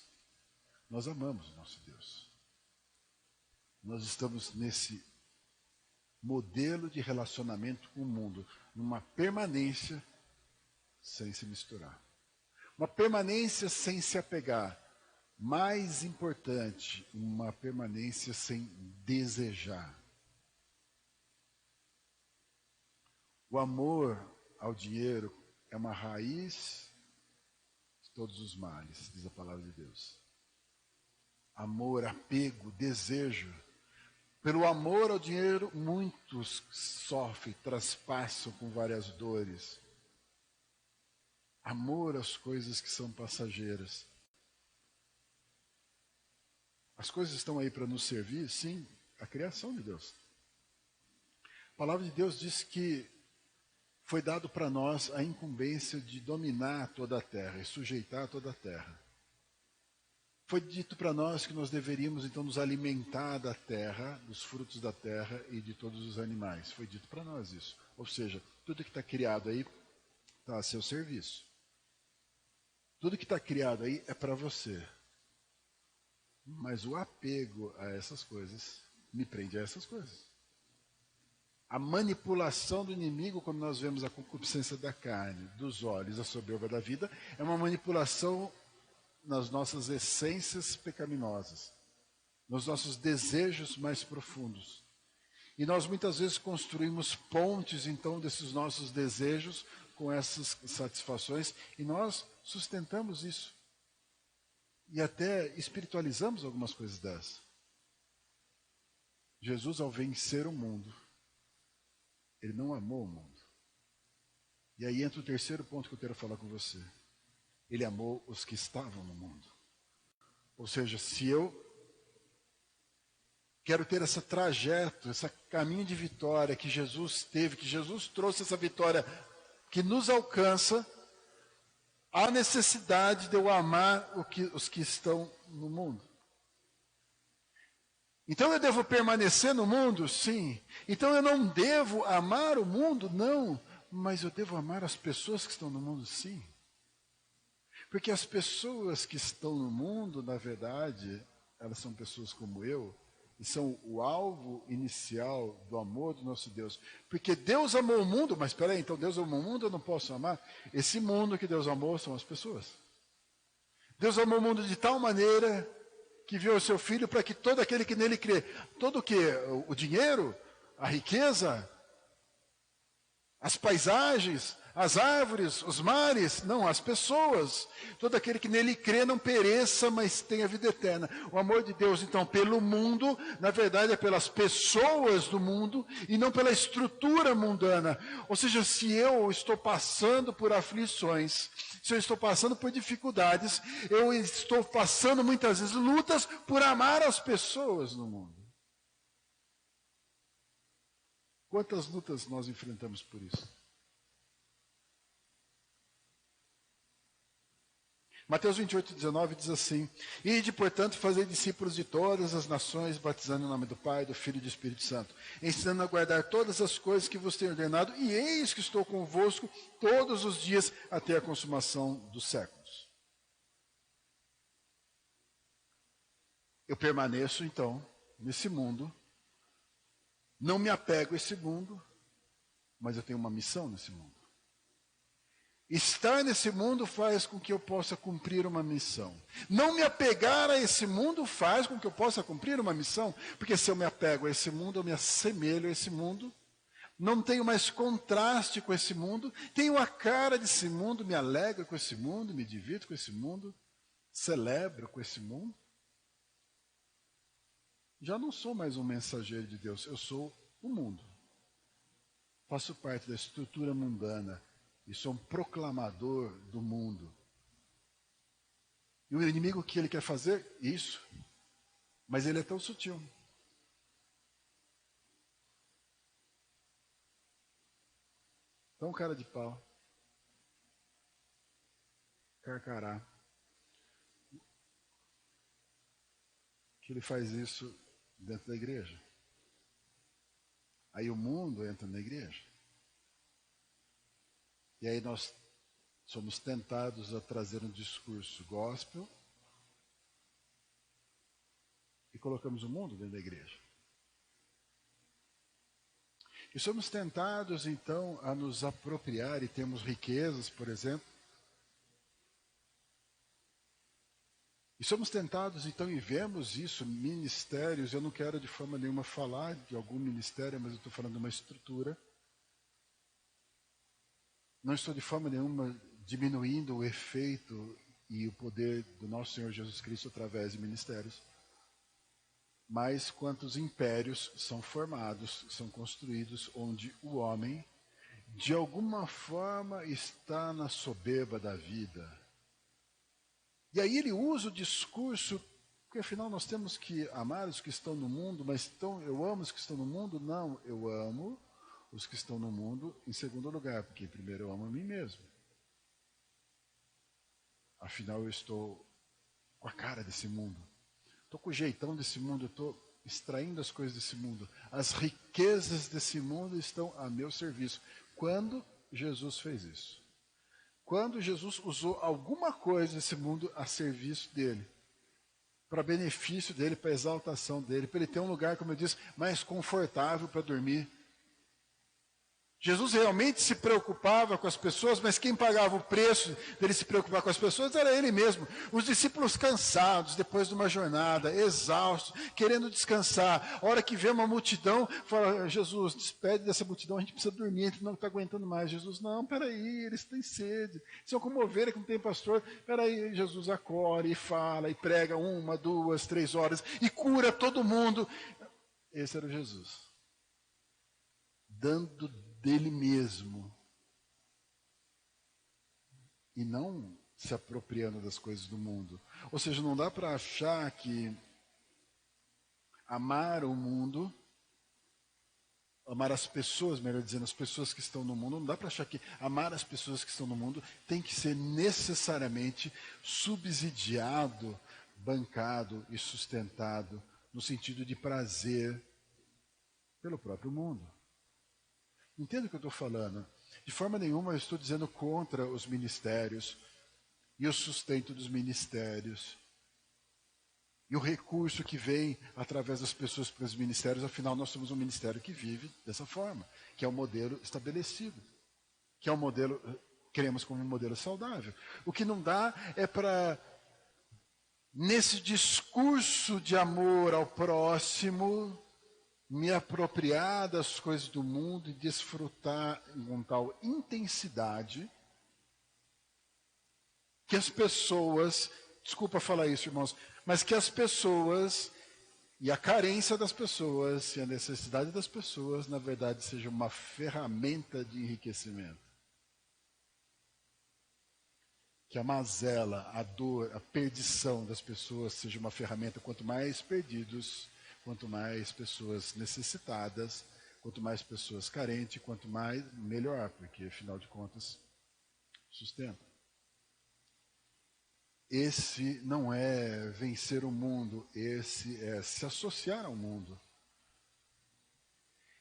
[SPEAKER 1] Nós amamos o nosso Deus. Nós estamos nesse modelo de relacionamento com o mundo, numa permanência sem se misturar. Uma permanência sem se apegar. Mais importante, uma permanência sem desejar. O amor ao dinheiro é uma raiz de todos os males, diz a palavra de Deus. Amor, apego, desejo. Pelo amor ao dinheiro, muitos sofrem, traspassam com várias dores. Amor às coisas que são passageiras. As coisas estão aí para nos servir, sim, a criação de Deus. A palavra de Deus diz que foi dado para nós a incumbência de dominar toda a terra e sujeitar toda a terra. Foi dito para nós que nós deveríamos então nos alimentar da terra, dos frutos da terra e de todos os animais. Foi dito para nós isso. Ou seja, tudo que está criado aí está a seu serviço. Tudo que está criado aí é para você. Mas o apego a essas coisas me prende a essas coisas. A manipulação do inimigo, quando nós vemos a concupiscência da carne, dos olhos, a soberba da vida, é uma manipulação nas nossas essências pecaminosas, nos nossos desejos mais profundos. E nós muitas vezes construímos pontes, então, desses nossos desejos com essas satisfações, e nós sustentamos isso. E até espiritualizamos algumas coisas dessas. Jesus, ao vencer o mundo, ele não amou o mundo. E aí entra o terceiro ponto que eu quero falar com você. Ele amou os que estavam no mundo. Ou seja, se eu quero ter essa trajeto, esse caminho de vitória que Jesus teve, que Jesus trouxe essa vitória que nos alcança, há necessidade de eu amar os que estão no mundo. Então eu devo permanecer no mundo? Sim. Então eu não devo amar o mundo? Não. Mas eu devo amar as pessoas que estão no mundo? Sim. Porque as pessoas que estão no mundo, na verdade, elas são pessoas como eu, e são o alvo inicial do amor do nosso Deus. Porque Deus amou o mundo, mas espera aí, então Deus amou o mundo, eu não posso amar? Esse mundo que Deus amou são as pessoas. Deus amou o mundo de tal maneira que enviou o seu Filho para que todo aquele que nele crê, todo o que? O dinheiro, a riqueza, as paisagens, as árvores, os mares, não, as pessoas. Todo aquele que nele crê não pereça, mas tenha vida eterna. O amor de Deus, então, pelo mundo, na verdade é pelas pessoas do mundo e não pela estrutura mundana. Ou seja, se eu estou passando por aflições, se eu estou passando por dificuldades, eu estou passando muitas vezes lutas por amar as pessoas no mundo. Quantas lutas nós enfrentamos por isso? Mateus 28, 19 diz assim: Ide, portanto, fazer discípulos de todas as nações, batizando em nome do Pai, do Filho e do Espírito Santo, ensinando a guardar todas as coisas que vos tenho ordenado, e eis que estou convosco todos os dias até a consumação dos séculos. Eu permaneço, então, nesse mundo, não me apego a esse mundo, mas eu tenho uma missão nesse mundo. Estar nesse mundo faz com que eu possa cumprir uma missão. Não me apegar a esse mundo faz com que eu possa cumprir uma missão. Porque se eu me apego a esse mundo, eu me assemelho a esse mundo. Não tenho mais contraste com esse mundo. Tenho a cara desse mundo, me alegro com esse mundo, me divirto com esse mundo, celebro com esse mundo. Já não sou mais um mensageiro de Deus, eu sou o mundo. Faço parte da estrutura mundana. E sou um proclamador do mundo. E o inimigo, o que ele quer fazer? Isso. Mas ele é tão sutil. Tão cara de pau. Carcará. Que ele faz isso dentro da igreja. Aí o mundo entra na igreja. E aí nós Somos tentados a trazer um discurso gospel e colocamos o mundo dentro da igreja. E somos tentados, então, a nos apropriar, e temos riquezas, por exemplo. E somos tentados, então, e vemos isso, ministérios. Eu não quero de forma nenhuma falar de algum ministério, mas eu estou falando de uma estrutura. Não estou de forma nenhuma diminuindo o efeito e o poder do nosso Senhor Jesus Cristo através de ministérios. Mas quantos impérios são formados, são construídos, onde o homem, de alguma forma, está na soberba da vida. E aí ele usa o discurso, porque afinal nós temos que amar os que estão no mundo, mas então eu amo os que estão no mundo? Não, eu amo os que estão no mundo em segundo lugar, porque primeiro eu amo a mim mesmo. Afinal eu estou com a cara desse mundo. Estou com o jeitão desse mundo, estou extraindo as coisas desse mundo. As riquezas desse mundo estão a meu serviço. Quando Jesus fez isso? Quando Jesus usou alguma coisa desse mundo a serviço dele, para benefício dele, para exaltação dele, para ele ter um lugar, como eu disse, mais confortável para dormir. Jesus realmente se preocupava com as pessoas, mas quem pagava o preço dele se preocupar com as pessoas era ele mesmo. Os discípulos cansados, depois de uma jornada, exaustos, querendo descansar. A hora que vê uma multidão, fala, Jesus, despede dessa multidão, a gente precisa dormir, a gente não está aguentando mais. Jesus, não, peraí, eles têm sede. São como ovelha que não tem pastor. Peraí, Jesus acorda e fala, e prega 1, 2, 3 horas, e cura todo mundo. Esse era o Jesus. Dando dele mesmo e não se apropriando das coisas do mundo. Ou seja, não dá para achar que amar o mundo, amar as pessoas, melhor dizendo, as pessoas que estão no mundo, não dá para achar que amar as pessoas que estão no mundo tem que ser necessariamente subsidiado, bancado e sustentado no sentido de prazer pelo próprio mundo. Entende o que eu estou falando? De forma nenhuma eu estou dizendo contra os ministérios e o sustento dos ministérios e o recurso que vem através das pessoas para os ministérios. Afinal, nós somos um ministério que vive dessa forma, que é o modelo estabelecido, que é o modelo, queremos como um modelo saudável. O que não dá é para, nesse discurso de amor ao próximo, me apropriar das coisas do mundo e desfrutar com tal intensidade que as pessoas, desculpa falar isso, irmãos, mas que as pessoas e a carência das pessoas e a necessidade das pessoas, na verdade, seja uma ferramenta de enriquecimento. Que a mazela, a dor, a perdição das pessoas seja uma ferramenta, quanto mais perdidos, quanto mais pessoas necessitadas, quanto mais pessoas carentes, quanto mais, melhor, porque, afinal de contas, sustenta. Esse não é vencer o mundo, esse é se associar ao mundo.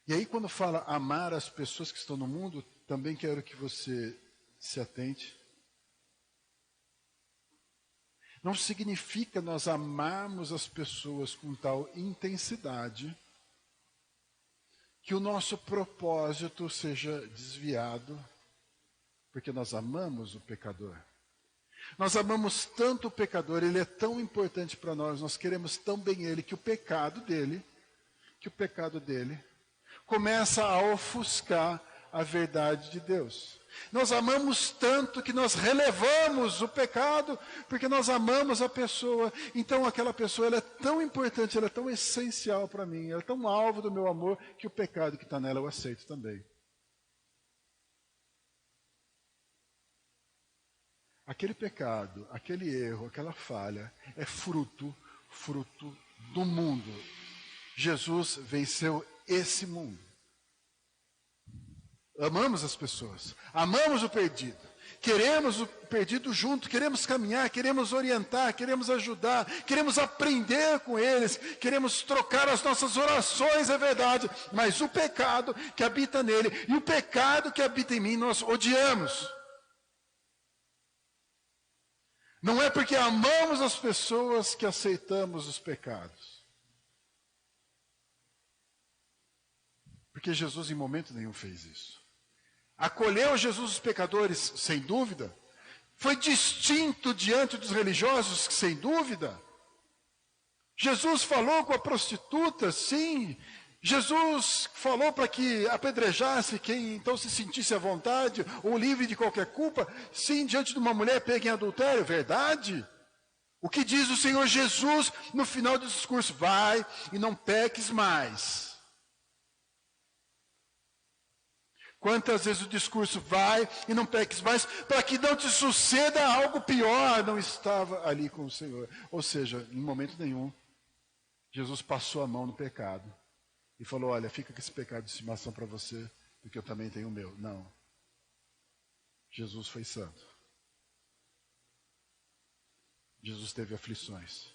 [SPEAKER 1] E aí, quando fala amar as pessoas que estão no mundo, também quero que você se atente. Não significa nós amarmos as pessoas com tal intensidade que o nosso propósito seja desviado, porque nós amamos o pecador. Nós amamos tanto o pecador, ele é tão importante para nós, nós queremos tão bem ele, que o pecado dele começa a ofuscar a verdade de Deus. Nós amamos tanto que nós relevamos o pecado, porque nós amamos a pessoa. Então aquela pessoa ela é tão importante, ela é tão essencial para mim, ela é tão alvo do meu amor, que o pecado que está nela eu aceito também. Aquele pecado, aquele erro, aquela falha, é fruto do mundo. Jesus venceu esse mundo. Amamos as pessoas, amamos o perdido, queremos o perdido junto, queremos caminhar, queremos orientar, queremos ajudar, queremos aprender com eles, queremos trocar as nossas orações, é verdade, mas o pecado que habita nele e o pecado que habita em mim, nós odiamos. Não é porque amamos as pessoas que aceitamos os pecados. Porque Jesus em momento nenhum fez isso. Acolheu Jesus os pecadores, sem dúvida. Foi distinto diante dos religiosos, sem dúvida. Jesus falou com a prostituta, sim. Jesus falou para que apedrejasse quem então se sentisse à vontade ou livre de qualquer culpa. Sim, diante de uma mulher pega em adultério, verdade. O que diz o Senhor Jesus no final do discurso? Vai e não peques mais. Quantas vezes o discurso vai e não peques mais, para que não te suceda algo pior, não estava ali com o Senhor. Ou seja, em momento nenhum, Jesus passou a mão no pecado e falou, olha, fica com esse pecado de estimação para você, porque eu também tenho o meu. Não. Jesus foi santo. Jesus teve aflições,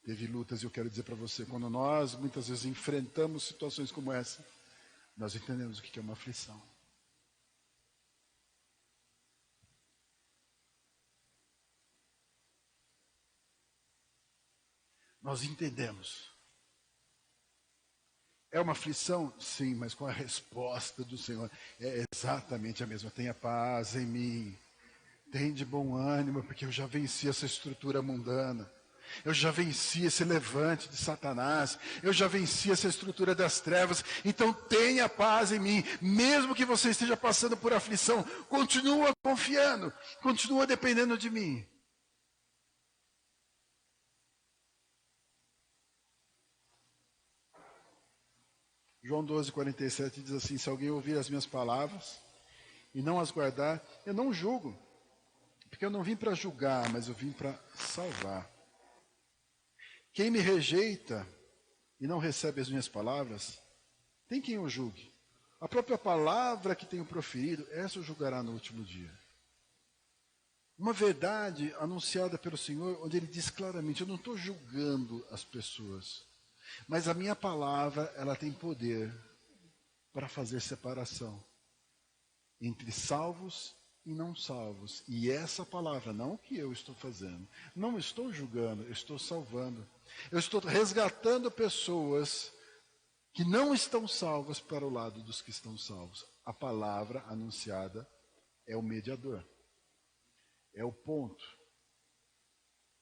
[SPEAKER 1] teve lutas, e eu quero dizer para você, quando nós muitas vezes enfrentamos situações como essa, nós entendemos o que é uma aflição. Nós entendemos. É uma aflição? Sim, mas com a resposta do Senhor é exatamente a mesma. Tenha paz em mim, tem de bom ânimo, porque eu já venci essa estrutura mundana. Eu já venci esse levante de Satanás. Eu já venci essa estrutura das trevas. Então tenha paz em mim. Mesmo que você esteja passando por aflição, continua confiando. Continua dependendo de mim. João 12:47 diz assim, se alguém ouvir as minhas palavras e não as guardar, eu não julgo. Porque eu não vim para julgar, mas eu vim para salvar. Quem me rejeita e não recebe as minhas palavras, tem quem o julgue. A própria palavra que tenho proferido, essa o julgará no último dia. Uma verdade anunciada pelo Senhor, onde Ele diz claramente, eu não estou julgando as pessoas, mas a minha palavra, ela tem poder para fazer separação entre salvos e não salvos. E essa palavra, não o que eu estou fazendo, não estou julgando, eu estou salvando. Eu estou resgatando pessoas que não estão salvas para o lado dos que estão salvos. A palavra anunciada é o mediador. É o ponto.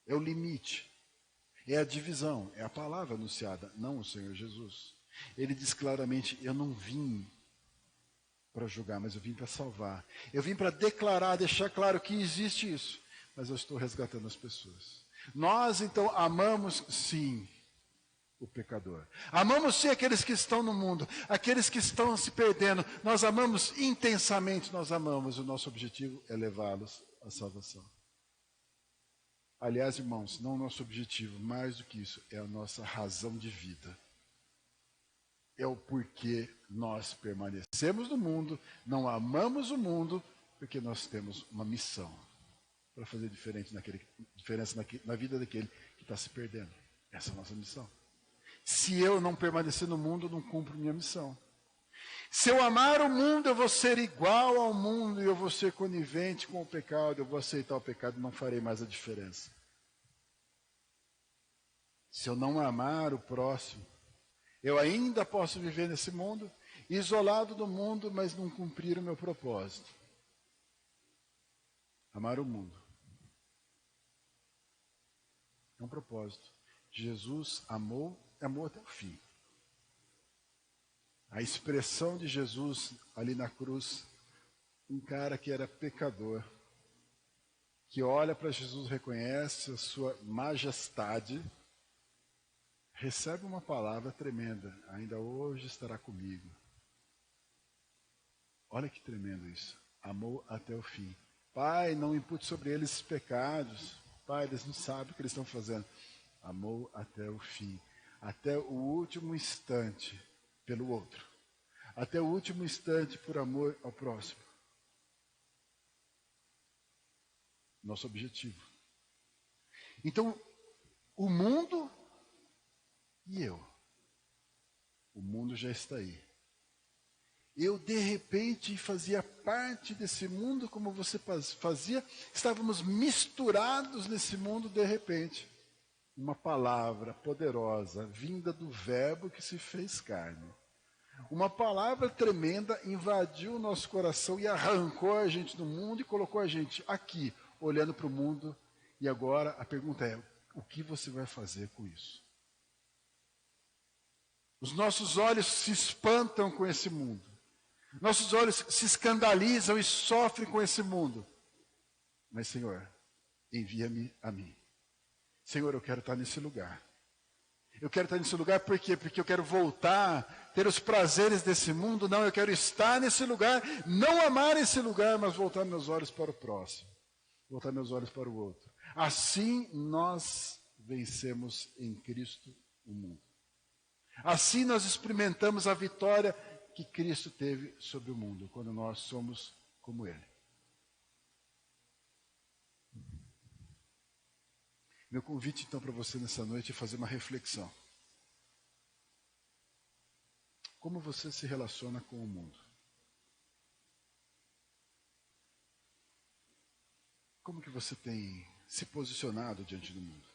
[SPEAKER 1] É o limite. É a divisão. É a palavra anunciada, não o Senhor Jesus. Ele diz claramente, eu não vim para julgar, mas eu vim para salvar. Eu vim para declarar, deixar claro que existe isso, mas eu estou resgatando as pessoas. Nós, então, amamos, sim, o pecador. Amamos, sim, aqueles que estão no mundo, aqueles que estão se perdendo. Nós amamos intensamente, nós amamos. O nosso objetivo é levá-los à salvação. Aliás, irmãos, não o nosso objetivo, mais do que isso, é a nossa razão de vida. É o porquê nós permanecemos no mundo, não amamos o mundo, porque nós temos uma missão para fazer diferença na vida daquele que está se perdendo. Essa é a nossa missão. Se eu não permanecer no mundo, eu não cumpro minha missão. Se eu amar o mundo, eu vou ser igual ao mundo, e eu vou ser conivente com o pecado, eu vou aceitar o pecado, não farei mais a diferença. Se eu não amar o próximo, eu ainda posso viver nesse mundo, isolado do mundo, mas não cumprir o meu propósito. Amar o mundo. É um propósito. Jesus amou até o fim. A expressão de Jesus ali na cruz, um cara que era pecador, que olha para Jesus, reconhece a sua majestade, recebe uma palavra tremenda, ainda hoje estará comigo. Olha que tremendo isso. Amou até o fim. Pai, não impute sobre eles esses pecados. Pai, eles não sabem o que eles estão fazendo. Amou até o fim. Até o último instante pelo outro. Até o último instante por amor ao próximo. Nosso objetivo. Então, o mundo e eu. O mundo já está aí. Eu, de repente, fazia parte desse mundo como você fazia. Estávamos misturados nesse mundo, de repente. Uma palavra poderosa, vinda do Verbo que se fez carne. Uma palavra tremenda invadiu o nosso coração e arrancou a gente do mundo e colocou a gente aqui, olhando para o mundo. E agora a pergunta é, o que você vai fazer com isso? Os nossos olhos se espantam com esse mundo. Nossos olhos se escandalizam e sofrem com esse mundo. Mas, Senhor, envia-me a mim. Senhor, eu quero estar nesse lugar. Eu quero estar nesse lugar por quê? Porque eu quero voltar, ter os prazeres desse mundo. Não, eu quero estar nesse lugar, não amar esse lugar, mas voltar meus olhos para o próximo. Voltar meus olhos para o outro. Assim nós vencemos em Cristo o mundo. Assim nós experimentamos a vitória que Cristo teve sobre o mundo, quando nós somos como Ele. Meu convite, então, para você nessa noite é fazer uma reflexão. Como você se relaciona com o mundo? Como que você tem se posicionado diante do mundo?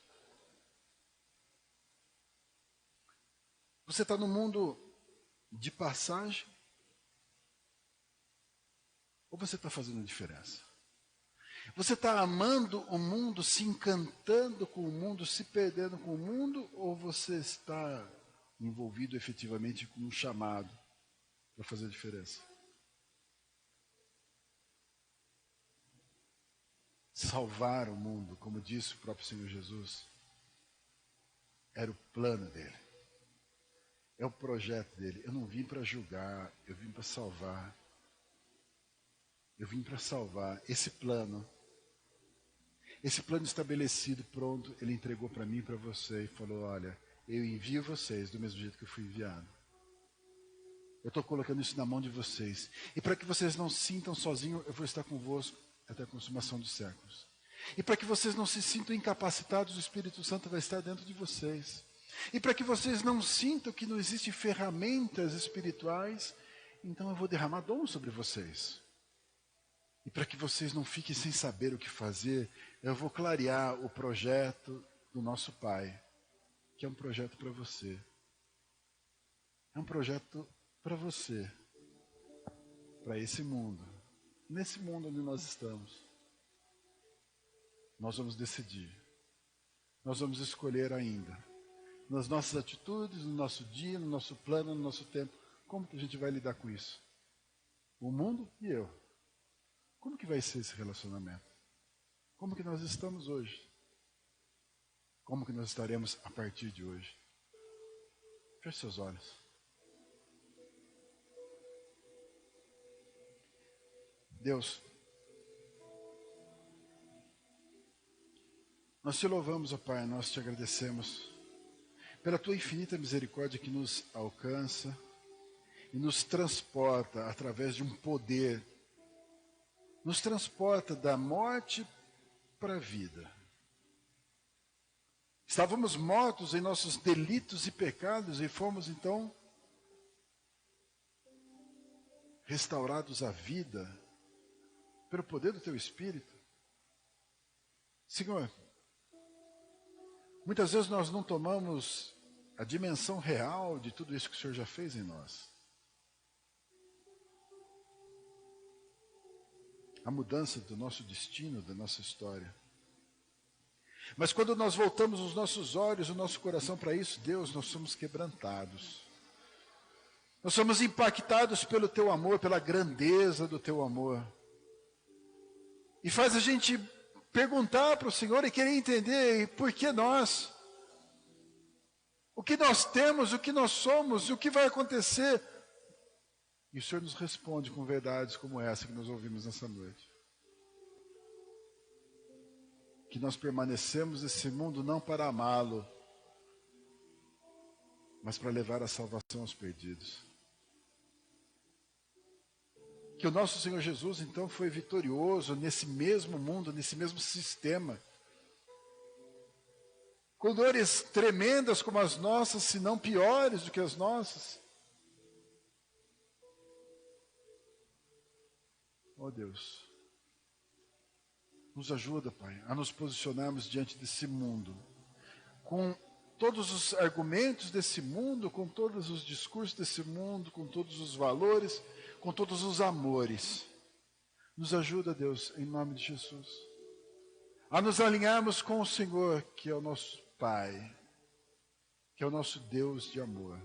[SPEAKER 1] Você está no mundo de passagem? Ou você está fazendo diferença? Você está amando o mundo, se encantando com o mundo, se perdendo com o mundo? Ou você está envolvido efetivamente com um chamado para fazer a diferença? Salvar o mundo, como disse o próprio Senhor Jesus, era o plano dele. É o projeto dele. Eu não vim para julgar, eu vim para salvar. Eu vim para salvar esse plano estabelecido, pronto, ele entregou para mim e para você e falou, olha, eu envio vocês do mesmo jeito que eu fui enviado. Eu estou colocando isso na mão de vocês. E para que vocês não se sintam sozinhos, eu vou estar convosco até a consumação dos séculos. E para que vocês não se sintam incapacitados, o Espírito Santo vai estar dentro de vocês. E para que vocês não sintam que não existem ferramentas espirituais, então eu vou derramar dom sobre vocês. E para que vocês não fiquem sem saber o que fazer, eu vou clarear o projeto do nosso Pai, que é um projeto para você. É um projeto para você, para esse mundo, nesse mundo onde nós estamos. Nós vamos decidir, nós vamos escolher ainda, nas nossas atitudes, no nosso dia, no nosso plano, no nosso tempo, como que a gente vai lidar com isso? O mundo e eu. Como que vai ser esse relacionamento? Como que nós estamos hoje? Como que nós estaremos a partir de hoje? Feche seus olhos. Deus, nós te louvamos, ó Pai, nós te agradecemos pela tua infinita misericórdia que nos alcança e nos transporta através de um poder, nos transporta da morte para a vida. Estávamos mortos em nossos delitos e pecados e fomos então restaurados à vida pelo poder do teu Espírito. Senhor, muitas vezes nós não tomamos a dimensão real de tudo isso que o Senhor já fez em nós. A mudança do nosso destino, da nossa história. Mas quando nós voltamos os nossos olhos, o nosso coração para isso, Deus, nós somos quebrantados. Nós somos impactados pelo teu amor, pela grandeza do teu amor. E faz a gente perguntar para o Senhor e querer entender por que nós. O que nós temos, o que nós somos, e o que vai acontecer. E o Senhor nos responde com verdades como essa que nós ouvimos nessa noite. Que nós permanecemos nesse mundo não para amá-lo, mas para levar a salvação aos perdidos. Que o nosso Senhor Jesus, então, foi vitorioso nesse mesmo mundo, nesse mesmo sistema. Com dores tremendas como as nossas, se não piores do que as nossas. Ó Deus, nos ajuda, Pai, a nos posicionarmos diante desse mundo, com todos os argumentos desse mundo, com todos os discursos desse mundo, com todos os valores, com todos os amores. Nos ajuda, Deus, em nome de Jesus, a nos alinharmos com o Senhor, que é o nosso Pai, que é o nosso Deus de amor.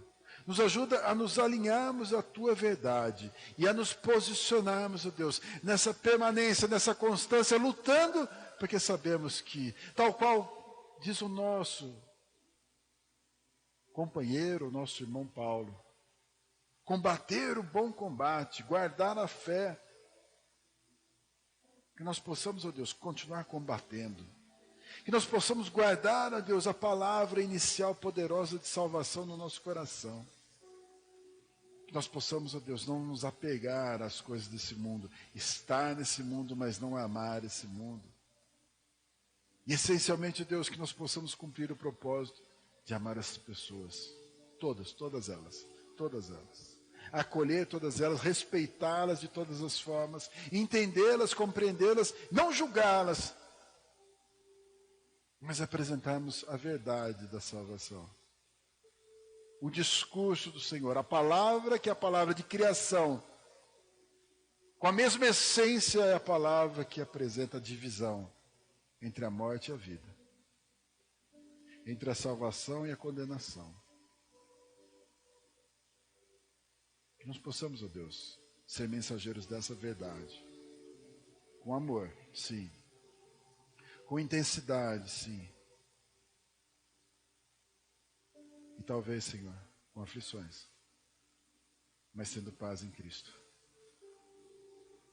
[SPEAKER 1] Nos ajuda a nos alinharmos à Tua verdade e a nos posicionarmos, ó Deus, nessa permanência, nessa constância, lutando, porque sabemos que, tal qual diz o nosso companheiro, o nosso irmão Paulo, combater o bom combate, guardar a fé, que nós possamos, ó Deus, continuar combatendo, que nós possamos guardar, ó Deus, a palavra inicial poderosa de salvação no nosso coração, que nós possamos, ó Deus, não nos apegar às coisas desse mundo, estar nesse mundo, mas não amar esse mundo, e essencialmente, ó Deus, que nós possamos cumprir o propósito de amar essas pessoas, todas elas, acolher todas elas, respeitá-las de todas as formas, entendê-las, compreendê-las, não julgá-las, mas apresentarmos a verdade da salvação, o discurso do Senhor, a palavra que é a palavra de criação, com a mesma essência é a palavra que apresenta a divisão entre a morte e a vida, entre a salvação e a condenação. Que nós possamos, ó Deus, ser mensageiros dessa verdade, com amor, sim, com intensidade, sim, e talvez, Senhor, com aflições, mas tendo paz em Cristo,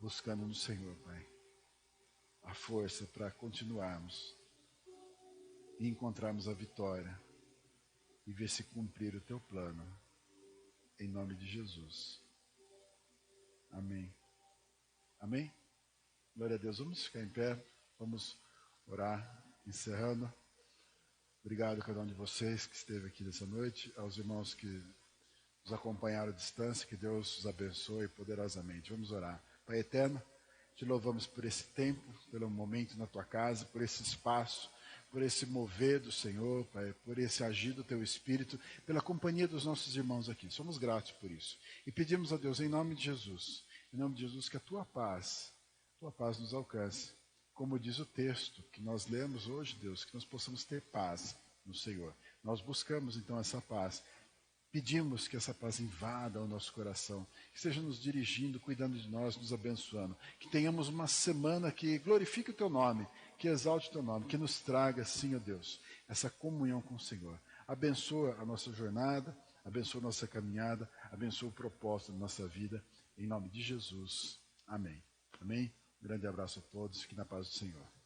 [SPEAKER 1] buscando no Senhor, Pai, a força para continuarmos e encontrarmos a vitória e ver se cumprir o Teu plano, em nome de Jesus. Amém. Amém? Glória a Deus. Vamos ficar em pé, vamos orar, encerrando. Obrigado a cada um de vocês que esteve aqui nessa noite, aos irmãos que nos acompanharam à distância, que Deus os abençoe poderosamente. Vamos orar. Pai eterno, te louvamos por esse tempo, pelo momento na Tua casa, por esse espaço, por esse mover do Senhor, Pai, por esse agir do Teu Espírito, pela companhia dos nossos irmãos aqui. Somos gratos por isso. E pedimos a Deus, em nome de Jesus, que a Tua paz nos alcance. Como diz o texto que nós lemos hoje, Deus, que nós possamos ter paz no Senhor. Nós buscamos, então, essa paz. Pedimos que essa paz invada o nosso coração, que esteja nos dirigindo, cuidando de nós, nos abençoando. Que tenhamos uma semana que glorifique o Teu nome, que exalte o Teu nome, que nos traga, sim, ó Deus, essa comunhão com o Senhor. Abençoa a nossa jornada, abençoa a nossa caminhada, abençoa o propósito da nossa vida, em nome de Jesus. Amém. Amém? Um grande abraço a todos, fique na paz do Senhor.